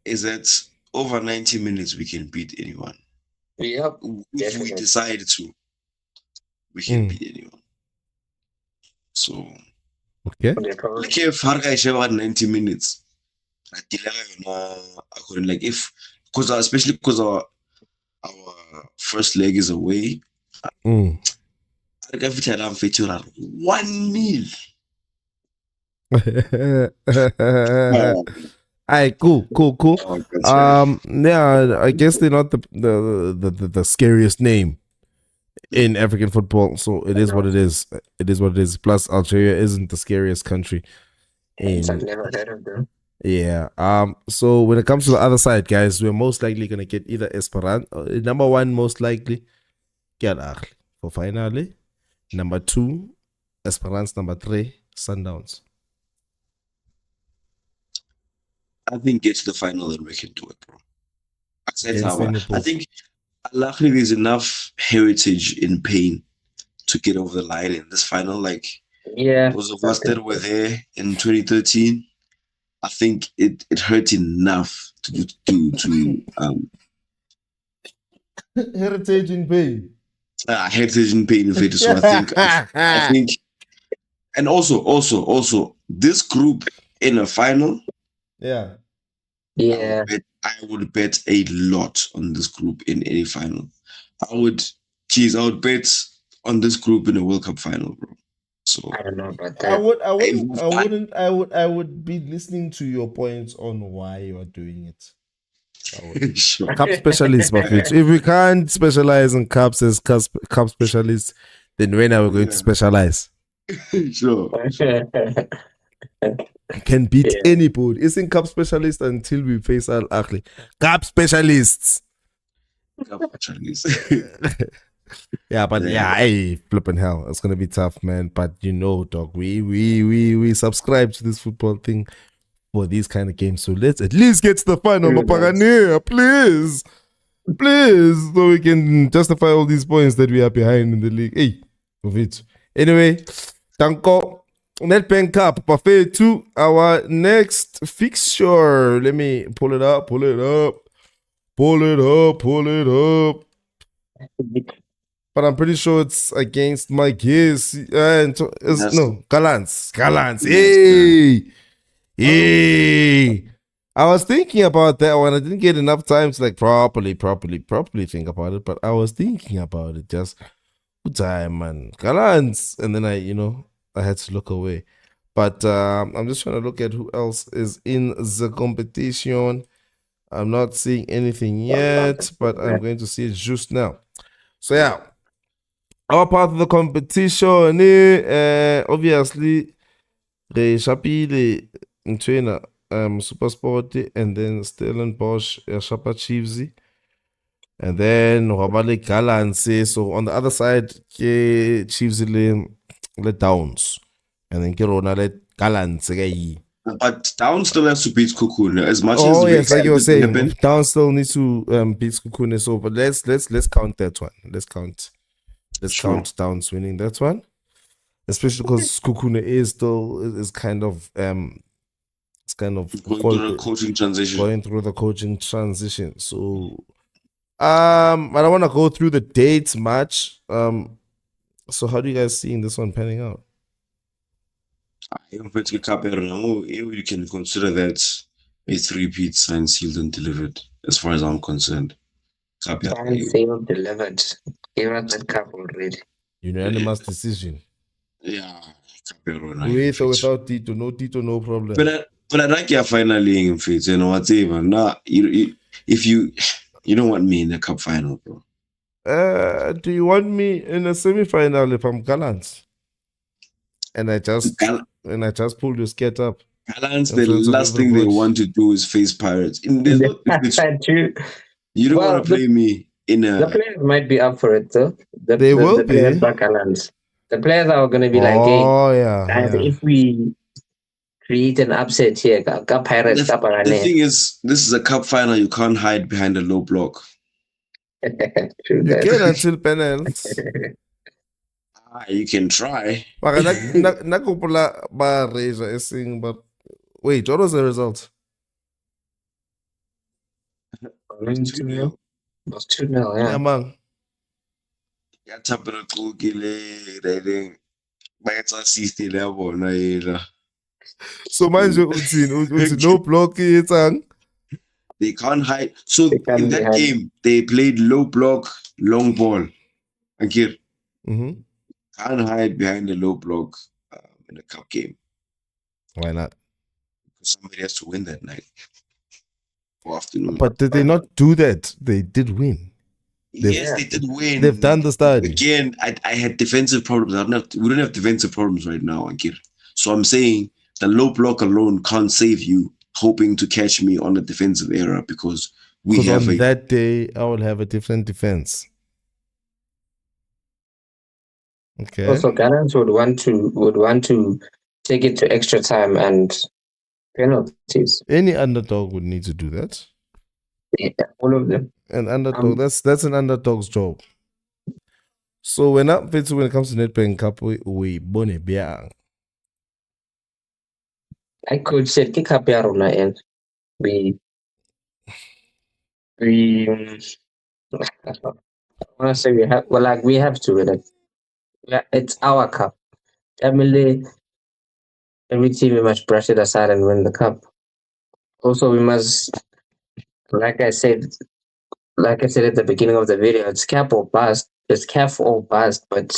B: is that over 90 minutes we can beat anyone.
A: Yep.
B: If we decide to, we can beat anyone. So,
C: okay.
B: Like if Harga is about 90 minutes, like especially because our first leg is away. 1-0.
C: Alright, cool. I guess they're not the scariest name in African football, so it is what it is. It is what it is. Plus, Algeria isn't the scariest country.
A: I've never heard of them.
C: Yeah. So when it comes to the other side, guys, we're most likely gonna get either Esperanza, number one, most likely, get for finally. Number two, Esperance. Number three, Sundowns.
B: I think get to the final and we can do it, bro.
C: Against any
B: I
C: pool.
B: think luckily there's enough heritage in pain to get over the line in this final. Like
A: Yeah.
B: those of us that were there in 2013, I think it hurt enough to
C: Heritage in pain.
B: heritage in pain. So I think, and also this group in a final.
C: Yeah.
A: Yeah.
B: I would bet a lot on this group in any final. I would bet on this group in a World Cup final, bro. So
A: I don't know about that.
C: I would be listening to your points on why you are doing it.
B: Sure.
C: Cup specialists, Bafit. If we can't specialize in cups as cup specialists, then when are we going to specialize?
B: Sure.
C: Can beat anybody. Isn't cup specialist until we face Al Ahly. Cup specialists.
B: Cup specialists.
C: Yeah, but hey, flipping hell, it's gonna be tough, man. But you know, dog, we subscribe to this football thing for these kind of games. So let's at least get to the final, Buccaneers, please, so we can justify all these points that we are behind in the league. Hey, of it. Anyway, Tanko. Nedbank Cup, buffet to our next fixture. Let me pull it up. But I'm pretty sure it's against my guess. Gallants. Hey. I was thinking about that one. I didn't get enough time to like properly think about it. But I was thinking about it. Just good time, man. Gallants. And then I had to look away. But I'm just trying to look at who else is in the competition. I'm not seeing anything yet, but I'm going to see it just now. So yeah, our part of the competition, obviously, the Shapile trainer, Super Sport, and then Stellenbosch, Shapa Chiefs. And then Robale Galance. So on the other side, Chiefs let Downs. And then Kirona let Galance.
B: But Downs still has to beat Kukune as much as
C: yes, like you were saying, Downs still needs to beat Kukune. So but let's count that one. Let's count Downs winning that one. Especially because Kukune is kind of going through the coaching transition. So I don't want to go through the dates much. So how do you guys seeing this one panning out?
B: You can consider that a 3-peat signed, sealed, and delivered, as far as I'm concerned.
A: Signed, sealed, delivered. Give us the cup already.
C: Unanimous decision.
B: Yeah.
C: With or without Tito, no problem.
B: But I like your finally in fit, whatever. Nah, if you don't want me in the cup final, bro.
C: Do you want me in a semi-final if I'm gallant? And I just pulled your skate up.
B: Gallants, the last thing they want to do is face Pirates. You don't want to play me in a.
A: The players might be up for it, though.
C: They will be.
A: The players are going to be like, hey, if we create an upset here, Cup Pirates, Cup Arane.
B: The thing is, this is a cup final. You can't hide behind a low block.
A: True,
C: you can until penalties.
B: You can try.
C: But wait, what was the result?
A: It was 2-0, yeah.
C: Yeah, man. So mind you, no block
B: they can't hide. So in that game, they played low block, long ball. Ankir. Can't hide behind the low block in a cup game.
C: Why not?
B: Because somebody has to win that night or afternoon.
C: But did they not do that? They did win.
B: Yes, they did win.
C: They've done the study.
B: Again, I had defensive problems. We don't have defensive problems right now, Ankir. So I'm saying the low block alone can't save you hoping to catch me on the defensive era because we have
C: on that day I will have a different defense. Okay.
A: Also, Gallants would want to take it to extra time and penalties.
C: Any underdog would need to do that.
A: Yeah, all of them.
C: An underdog. That's an underdog's job. So when it comes to Nedbank Cup, we bone biang.
A: I could say kick up Yarona and we I wanna say we have to win it. Yeah, it's our cup. Every team must brush it aside and win the cup. Also, we must, like I said at the beginning of the video, it's CAF or bust. It's CAF or bust, but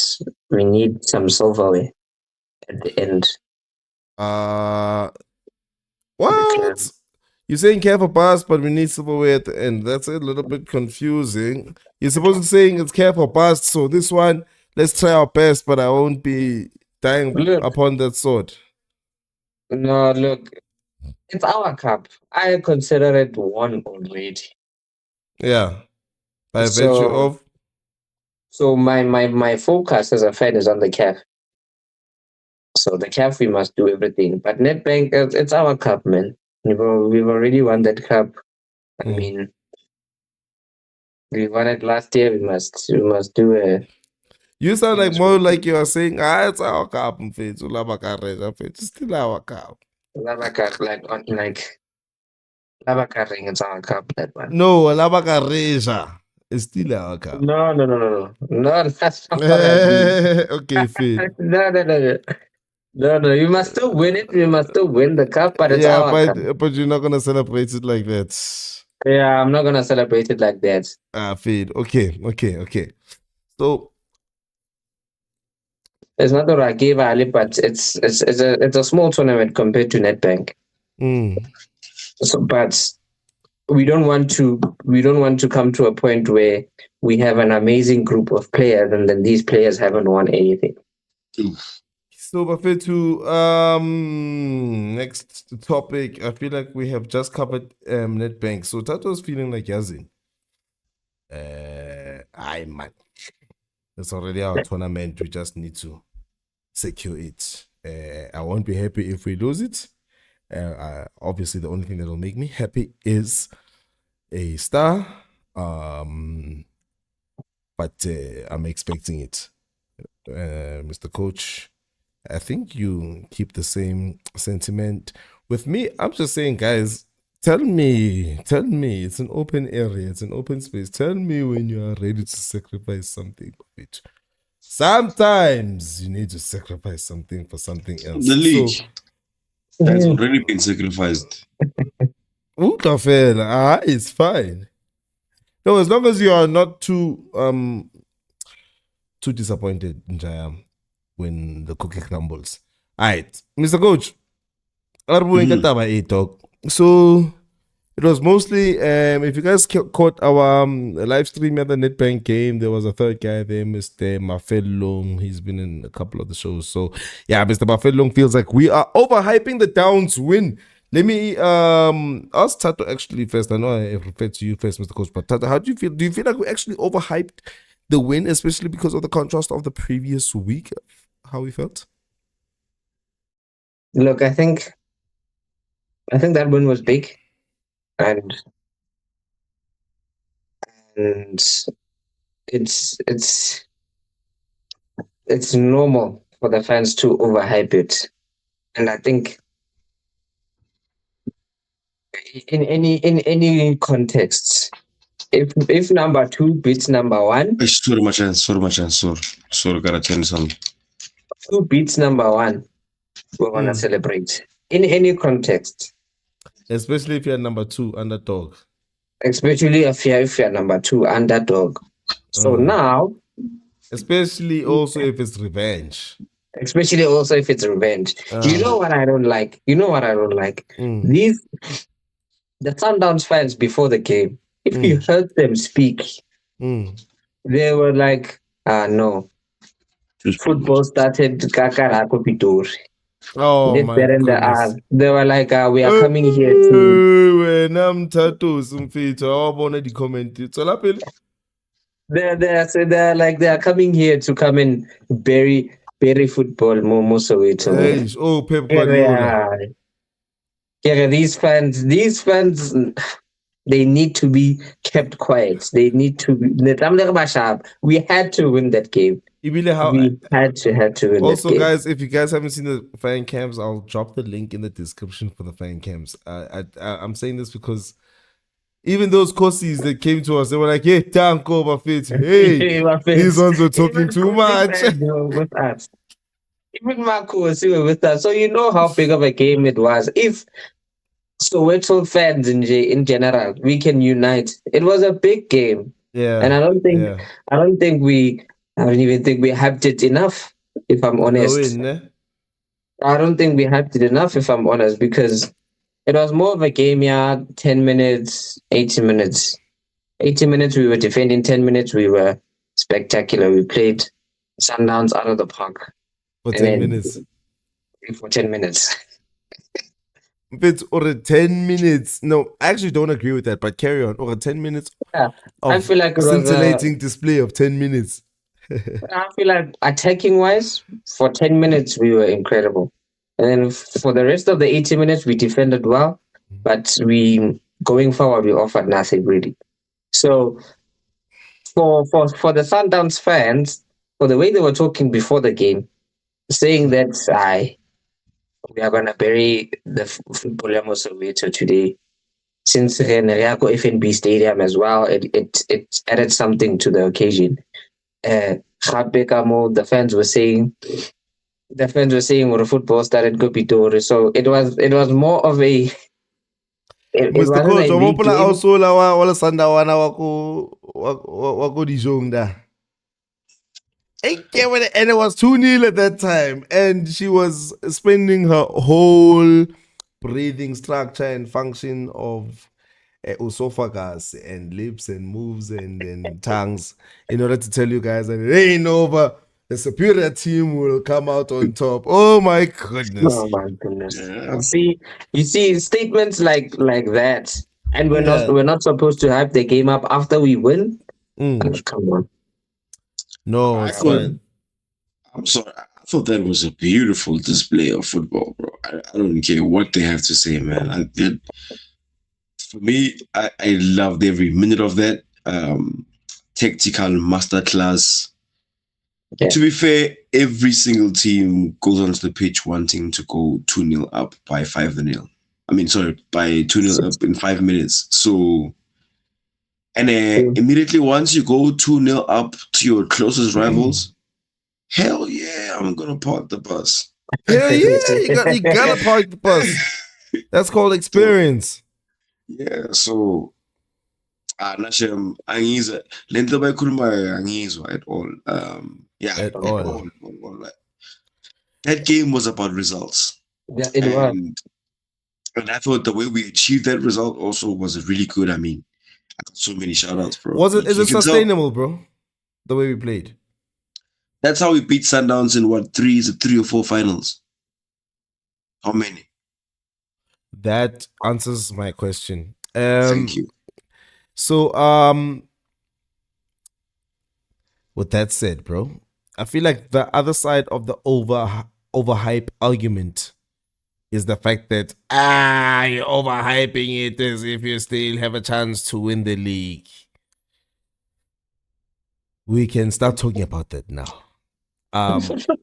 A: we need some silverware at the end.
C: What? You're saying CAF or bust, but we need silverware at the end. That's a little bit confusing. You're supposed to be saying it's CAF or bust, so this one, let's try our best, but I won't be dying upon that sword.
A: No, look, it's our cup. I consider it won already.
C: Yeah. By virtue of?
A: So my focus as a fan is on the CAF. So the CAF, we must do everything. But Nedbank, it's our cup, man. We've already won that cup. I mean, we won it last year. We must do a.
C: You sound like more like you are saying, it's our cup, it's still our cup.
A: Labakaring, it's our cup, that one.
C: No, Labakareja is still our cup.
A: No, that's not what I mean.
C: Okay, Finn.
A: No, you must still win it. We must still win the cup, but it's our cup.
C: But you're not gonna celebrate it like that.
A: Yeah, I'm not gonna celebrate it like that.
C: Finn. Okay. So
A: it's not a Rageva Ali, but it's a small tournament compared to Nedbank. So, but we don't want to come to a point where we have an amazing group of players and then these players haven't won anything.
C: So, Bafetu, next topic. I feel like we have just covered Nedbank. So, Tato's feeling like Yazin. Man. It's already our tournament. We just need to secure it. I won't be happy if we lose it. Obviously, the only thing that will make me happy is a star. But I'm expecting it. Mr. Coach, I think you keep the same sentiment. With me, I'm just saying, guys, tell me, it's an open area, it's an open space. Tell me when you are ready to sacrifice something for it. Sometimes you need to sacrifice something for something else.
B: The league has already been sacrificed.
C: It's fine. No, as long as you are not too disappointed, Njaya, when the cookie crumbles. All right, Mr. Coach. So it was mostly if you guys caught our live stream at the Nedbank game, there was a third guy there, Mr. Mafelong. He's been in a couple of the shows. So yeah, Mr. Mafelong feels like we are overhyping the Downs win. Let me ask Tato actually first. I know I referred to you first, Mr. Coach, but Tato, how do you feel? Do you feel like we actually overhyped the win, especially because of the contrast of the previous week? How we felt?
A: Look, I think that win was big, and it's normal for the fans to overhype it, and I think in any context, if number 2 beats number 1,
B: Sorry, gotta tell you something.
A: 2 beats number 1, we're gonna celebrate in any context.
C: Especially if you're number 2 underdog.
A: Especially if you're number 2 underdog. So now,
C: especially also if it's revenge.
A: Especially also if it's revenge. You know what I don't like? The Sundowns fans before the game, if you heard them speak, they were like, no. Football started Kakarako Pitori.
C: Oh
A: Did
C: my
A: that in the
C: goodness.
A: They were like, we are coming here to.
C: When I'm tattoos, I want to comment. It's all up.
A: They're coming here to come and bury football more so it.
C: Hey, oh, Pep Guardiola.
A: Yeah, yeah, these fans, they need to be kept quiet. They need to be. We had to win that game. We had to win that
C: Also,
A: game.
C: guys, if you guys haven't seen the fan cams, I'll drop the link in the description for the fan cams. I'm saying this because even those courses that came to us, they were like, "Hey, Tanko, Buffett, hey, these ones were talking too much."
A: With us. Even Marco was here with us. So you know how big of a game it was. If Soweto fans in general, we can unite. It was a big game.
C: Yeah.
A: And I don't even think we hyped it enough, if I'm honest. I don't think we hyped it enough, if I'm honest, because it was more of a game, 10 minutes, 80 minutes. 80 minutes we were defending, 10 minutes we were spectacular. We played Sundowns out of the park.
C: For 10 minutes.
A: For 10 minutes.
C: But or 10 minutes. No, I actually don't agree with that, but carry on. Or 10 minutes
A: I feel like it was
C: scintillating display of 10 minutes.
A: I feel like attacking wise, for 10 minutes we were incredible. And then for the rest of the 80 minutes we defended well, but going forward we offered nothing really. So for the Sundowns fans, for the way they were talking before the game, saying that we are gonna bury the football Soweto today. Since Reneriaco FNB Stadium as well, it added something to the occasion. The fans were saying when the football started Gopitori. So it was more of a
C: Mr. Coach, wamopula ausula wala sandawana wako dijong da. And it was 2-0 at that time. And she was spending her whole breathing structure and function of esophagus and lips and moves and tongues in order to tell you guys that it ain't over. The superior team will come out on top. Oh my goodness.
A: Oh my goodness. Yeah. You see statements like that. And we're not supposed to hype the game up after we win. Come on.
C: No,
B: I'm sorry. I thought that was a beautiful display of football, bro. I don't care what they have to say, man. For me, I loved every minute of that. Tactical masterclass. Yeah. To be fair, every single team goes onto the pitch wanting to go 2-0 up by 5-0. By 2-0 up in 5 minutes. So, and immediately once you go 2-0 up to your closest rivals, hell yeah, I'm gonna park the bus.
C: Hell yeah, you gotta park the bus. That's called experience.
B: Yeah, so angizwa lento bayikhuluma angizwa at all. At all. That game was about results.
A: Yeah, it was.
B: And I thought the way we achieved that result also was really good. I got so many shout outs, bro.
C: Is it sustainable, bro? The way we played.
B: That's how we beat Sundowns in 3 or 4 finals. How many?
C: That answers my question.
B: Thank you.
C: So, with that said, bro, I feel like the other side of the overhype argument is the fact that you're overhyping it as if you still have a chance to win the league. We can start talking about that now.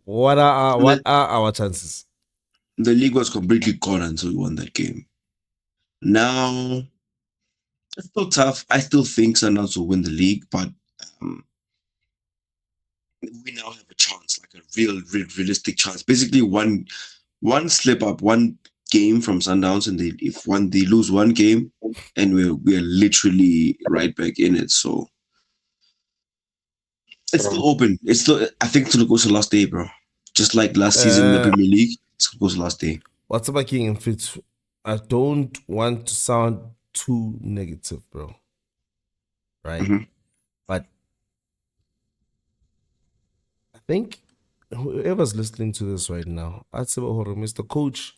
C: What are our chances?
B: The league was completely gone until we won that game. Now, it's still tough. I still think Sundowns will win the league, but we now have a chance, like a realistic chance. Basically, one slip up, one game from Sundowns, and if they lose one game, and we're literally right back in it. So it's still open. I think it's gonna go to the last day, bro. Just like last season in the Premier League, it's gonna go to the last day.
C: What's about King and Fitz? I don't want to sound too negative, bro. Right? Mm-hmm. But I think whoever's listening to this right now, I'd say, Mr. Coach,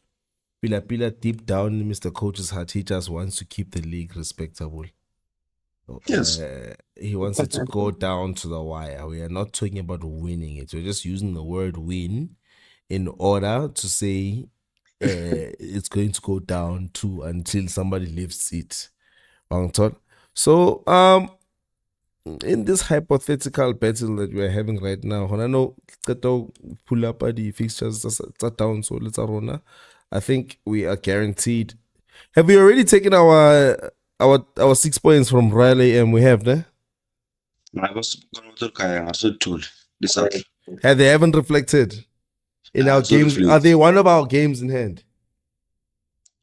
C: Pila deep down in Mr. Coach's heart, he just wants to keep the league respectable.
B: Yes.
C: He wants it to go down to the wire. We are not talking about winning it. We're just using the word win in order to say it's going to go down to until somebody lifts it. So, in this hypothetical battle that we are having right now, I know pull up the fixtures down, so let's I think we are guaranteed. Have we already taken our 6 points from Royal AM? We have, ne?
B: I was going to told this up.
C: They haven't reflected in our games. Are they one of our games in hand?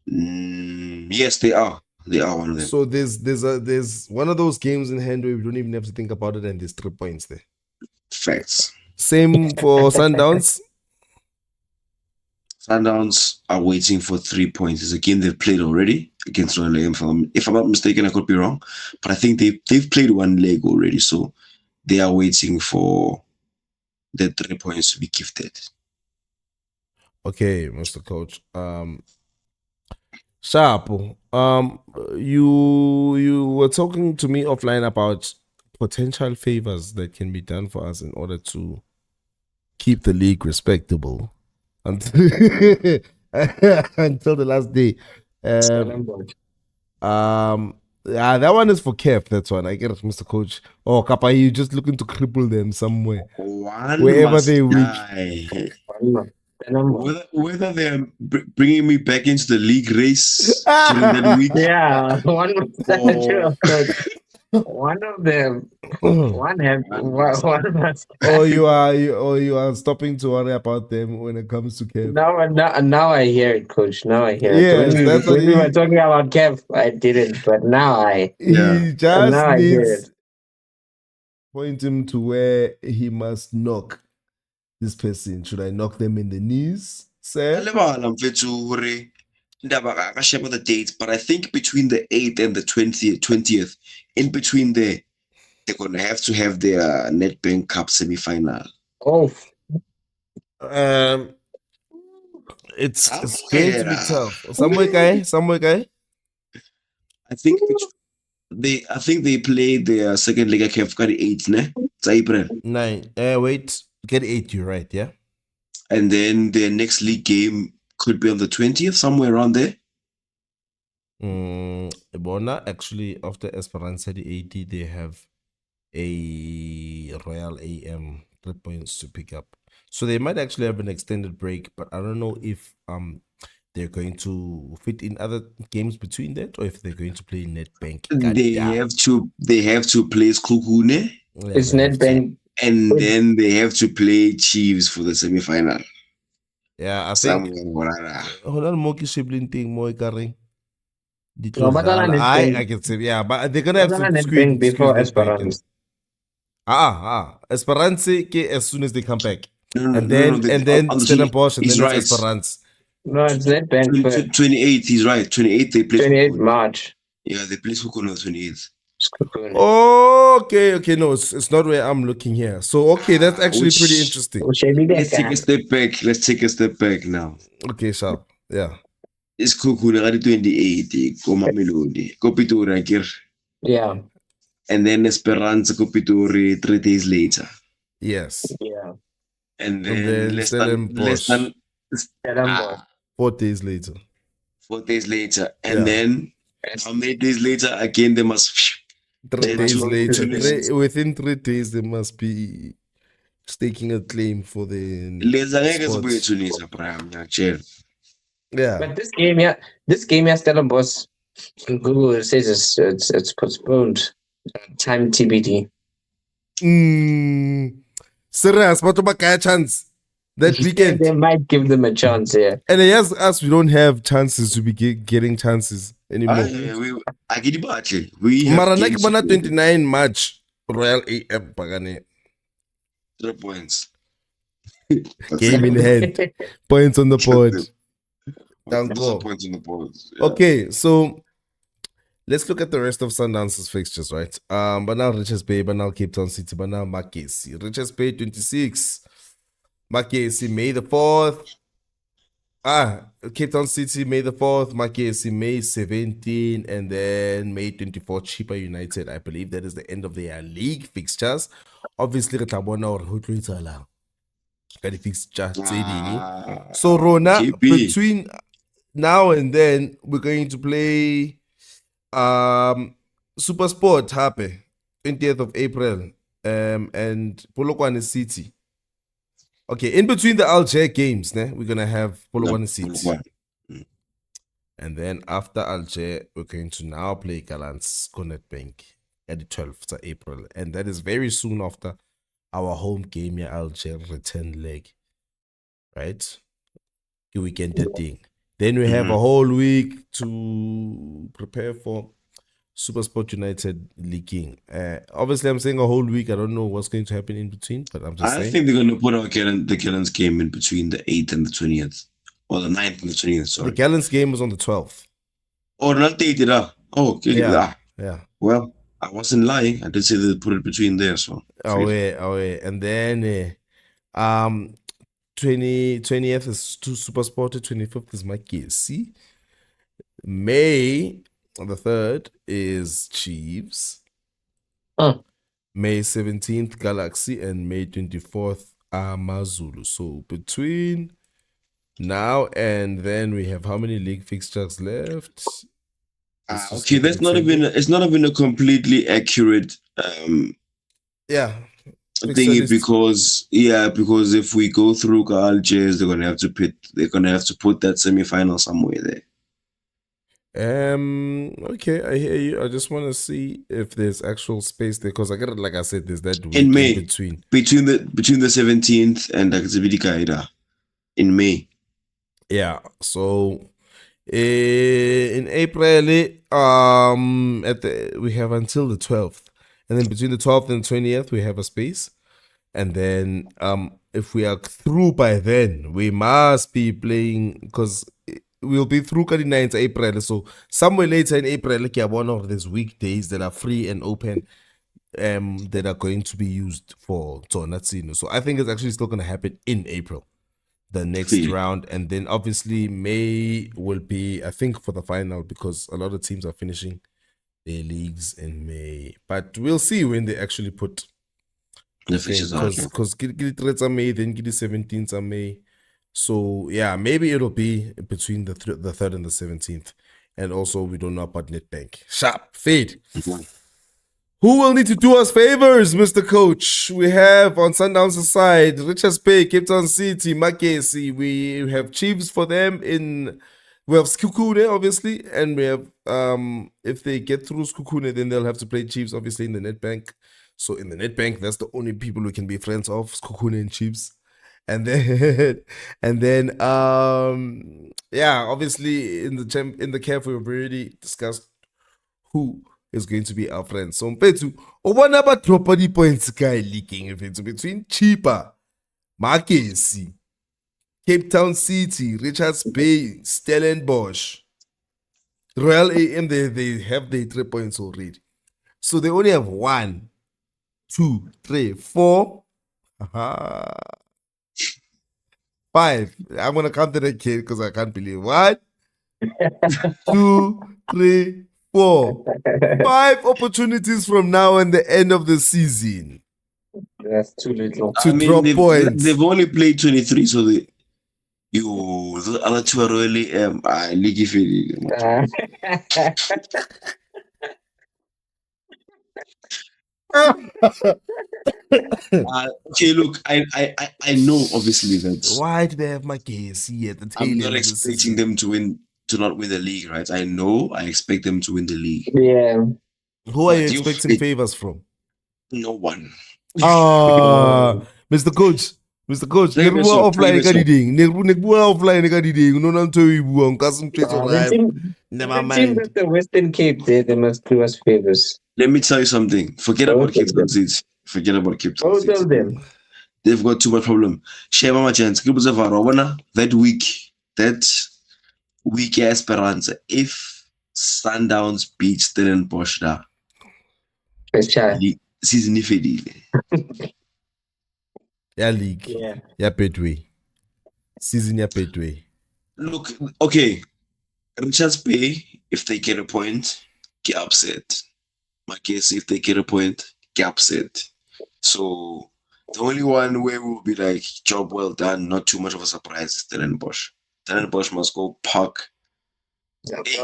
B: Yes, they are. They are one of them.
C: So there's one of those games in hand where we don't even have to think about it, and there's 3 points there.
B: Facts.
C: Same for Sundowns.
B: Sundowns are waiting for 3 points. It's a game they've played already against Royal AM. If I'm not mistaken, I could be wrong, but I think they've played one leg already, so they are waiting for the 3 points to be gifted.
C: Okay, Mr. Coach. Sharp. You were talking to me offline about potential favors that can be done for us in order to keep the league respectable until the last day. Yeah, that one is for CAF. That's one. I get it, Mr. Coach. Oh, Kappa, you just looking to cripple them somewhere, wherever they weak.
B: Whether they're bringing me back into the league race during that week.
A: Yeah, one of them. One must.
C: You are stopping to worry about them when it comes to CAF.
A: Now I hear it, Coach. Now I hear
C: it. Yes,
A: when we were talking about CAF, I didn't, but now
C: he just needs point him to where he must knock this person. Should I knock them in the knees, sir?
B: I share the dates, but I think between the 8th and the 20th, in between there, they're going to have their Nedbank Cup semi-final.
A: Oh.
C: It's going to be tough. Somewhere guy.
B: I think they play their second leg at CAF 8th, ne? It's April.
C: 9. Wait, get 8, you're right, yeah?
B: And then their next league game could be on the 20th, somewhere around there.
C: Bona, actually, after Esperanza the 80, they have a Royal AM 3 points to pick up. So they might actually have an extended break, but I don't know if they're going to fit in other games between that, or if they're going to play Nedbank.
B: They have to play Skukune.
A: It's Nedbank.
B: And then they have to play Chiefs for the semi-final.
C: Yeah, I think. I can say, yeah, but they're gonna have to squeeze
A: before Esperance.
C: Esperance as soon as they come back. And then Stellenbosch and then Esperance.
A: No, it's Nedbank.
B: 28th, he's right. 28th they play.
A: 28th March.
B: Yeah, they play Skukune on the 28th.
C: Okay, no, it's not where I'm looking here. So that's actually pretty interesting.
B: Let's take a step back now.
C: Okay, sharp. Yeah.
B: It's Kukune at 28th, go Mamelodi, go Pitori.
A: Yeah.
B: And then Esperance go Pitori 3 days later.
C: Yes.
A: Yeah.
B: And then Stellenbosch
C: 4 days later.
B: 4 days later. And then how many days later again they must
C: 3 days later. Within 3 days they must be staking a claim for the
A: Yeah. But this game, Stellenbosch, Google says it's postponed. Time TBD.
C: Serious, but to a chance that weekend.
A: They might give them a chance, yeah.
C: And yes, us, we don't have chances to be getting chances anymore.
B: We have
C: 29 March Royal AM Pagane.
B: 3 points.
C: Game in hand. Points on the board.
B: Points on the board.
C: Yeah. Okay, so let's look at the rest of Sundowns' fixtures, right? But now Richards Bay, but now Cape Town City, but now Makesi. Richards Bay 26. Makesi, May the 4th. Cape Town City, May the 4th. Makesi, May 17, and then May 24th, Chipa United. I believe that is the end of their league fixtures. Obviously, re tla bona hore ho tlo etsahalang ka di-fixture tse ding. So Rona,
B: JP.
C: between now and then, we're going to play Super Sport hape 20th of April and Polokwane City. Okay, in between the Alger games, we're gonna have Polokwane City. And then after Alger, we're going to now play Gallants Nedbank at the 12th of April. And that is very soon after our home game, Alger return leg. Right? The weekend thing. Then we have a whole week to prepare for Super Sport United leaking. Obviously, I'm saying a whole week. I don't know what's going to happen in between, but I'm just saying.
B: I think they're going to put the Gallants game in between the 8th and the 20th. Or the 9th and the 20th, sorry.
C: The Gallants game was on the 12th.
B: Oh, not the 8th. Oh, okay.
C: Yeah.
B: Well, I wasn't lying. I did say they put it between there, so.
C: And then 20th is to Super Sport, 25th is Makesi. May the 3rd is Chiefs. May 17th, Galaxy, and May 24th, Amazulu. So between now and then, we have how many league fixtures left?
B: Okay, it's not even a completely accurate thing because if we go through Algiers, they're gonna have to put that semi-final somewhere there.
C: Okay, I hear you. I just want to see if there's actual space there because I get it. Like I said, there's that week
B: in May
C: between
B: the 17th and in May.
C: Yeah. So in April, we have until the 12th, and then between the 12th and 20th, we have a space, and then if we are through by then, we must be playing because we'll be through 9th April. So somewhere later in April, like one of these weekdays that are free and open, that are going to be used for Tonatsino. So I think it's actually still going to happen in April, the next round, and then obviously May will be, I think, for the final because a lot of teams are finishing their leagues in May. But we'll see when they actually put
B: the fixtures out.
C: Because May, then 17th of May. So yeah, maybe it'll be between the 3rd and the 17th. And also, we don't know about Nedbank. Sharp, fade. Who will need to do us favors, Mr. Coach? We have on Sundowns' side, Richards Bay, Cape Town City, Makesi. We have Chiefs for them we have Skukune, obviously, and we have, if they get through Skukune, then they'll have to play Chiefs, obviously, in the Nedbank. So in the Nedbank, that's the only people we can be friends of, Skukune and Chiefs. And then, obviously, in the CAF, we've already discussed who is going to be our friends. So, Mpetu, one about property points guy leaking if it's between Chipa, Makesi, Cape Town City, Richards Bay, Stellenbosch, Royal AM, they have their 3 points already. So they only have 1, 2, 3, 4, 5. I'm gonna count it again because I can't believe 1, 2, 3, 4. 5 opportunities from now and the end of the season.
A: That's too little.
C: To drop points.
B: They've only played 23, so the other two are really leaky feeling. Okay, look, I know obviously that.
C: Why do they have Makesi at the tail end?
B: I'm not expecting them to not win the league, right? I expect them to win the league.
A: Yeah.
C: Who are you expecting favors from?
B: No one.
C: Mr. Coach, offline
A: Never mind. The Western Cape, they must do us favors.
B: Let me tell you something. Forget about Cape Town City. Both
A: of them.
B: They've got too much problem. Shema Machans, that week Esperanza. If Sundowns beat Stellenbosch, season ifedile.
C: Yeah, league. Yeah, Bedway. Season yeah, Bedway.
B: Look, okay. Richards Bay, if they get a point, get upset. Marquez, if they get a point, get upset. So the only one where we'll be like, job well done, not too much of a surprise, is Stellenbosch. Stellenbosch must go park. Hey,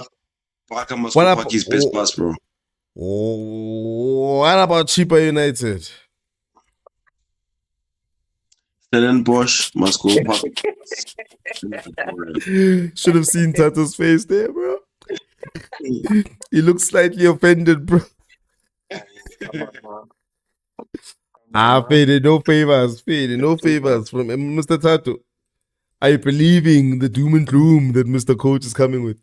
B: Parker must go park his best pass, bro.
C: What about Cheaper United?
B: Stellenbosch must go park.
C: Should have seen Tato's face there, bro. He looks slightly offended, bro. Fede, no favors. Fede, no favors from Mr. Tato. Are you believing the doom and gloom that Mr. Coach is coming with?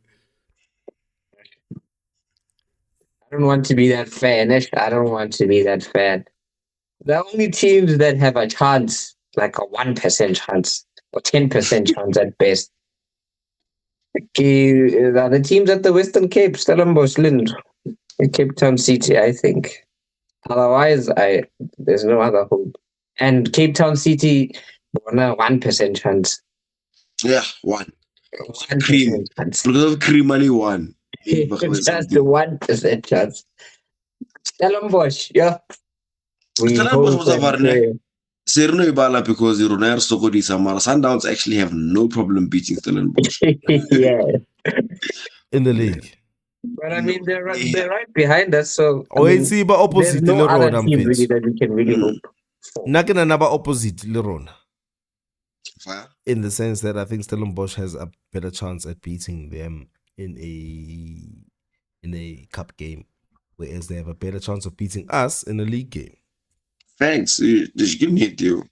A: I don't want to be that fan. I don't want to be that fan. The only teams that have a chance, like a 1% chance or 10% chance at best, are the teams at the Western Cape, Stellenbosch, Lind, Cape Town City, I think. Otherwise, there's no other hope. And Cape Town City, 1% chance.
B: Yeah, 1.
A: 1% chance.
B: Because of cream only 1.
A: Just the 1% chance. Stellenbosch, yeah.
B: Stellenbosch was a varne. Serno Ibala because Runair Sokodi Samara Sundowns actually have no problem beating Stellenbosch.
A: Yeah.
C: In the league.
A: But I mean, they're right behind us, so
C: see, but opposite
A: there's no other
C: Leron,
A: team really that we can really hope for.
C: Nakina naba opposite Leron.
B: Fire?
C: In the sense that I think Stellenbosch has a better chance at beating them in a cup game, whereas they have a better chance of beating us in a league game.
B: Thanks. You give me a deal.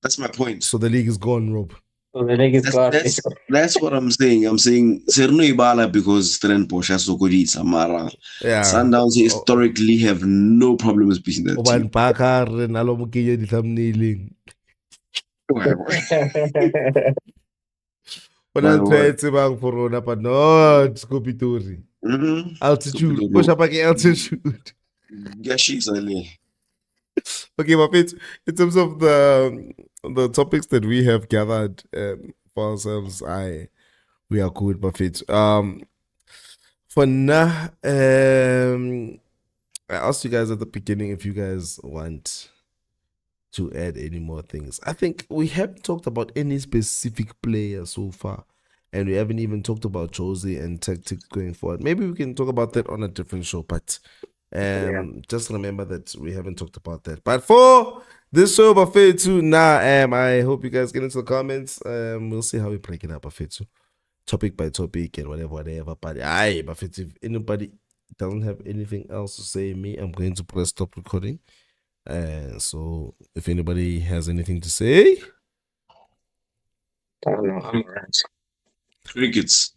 B: That's my point.
C: So the league is gone, Rob.
A: So the league is gone.
B: That's what I'm saying. I'm saying Serno Ibala because Stellenbosch has Sokodi Samara.
C: Yeah.
B: Sundowns historically have no problems beating that team.
C: Bakar and Alomukiya di thumbnailing. But I'll try it for Rona, but not Scopitori. Altitude. Push up again, altitude. Okay, but in terms of the topics that we have gathered for ourselves, we are good, Buffett. For now, I asked you guys at the beginning if you guys want to add any more things. I think we haven't talked about any specific player so far, and we haven't even talked about Josie and tactics going forward. Maybe we can talk about that on a different show, but just remember that we haven't talked about that. But for this show, Buffet too, I hope you guys get into the comments. We'll see how we break it up, Buffet too, topic by topic and whatever. But Buffet, if anybody doesn't have anything else to say, I'm going to press stop recording. So if anybody has anything to say,
A: I don't know. I'm alright.
B: Crickets.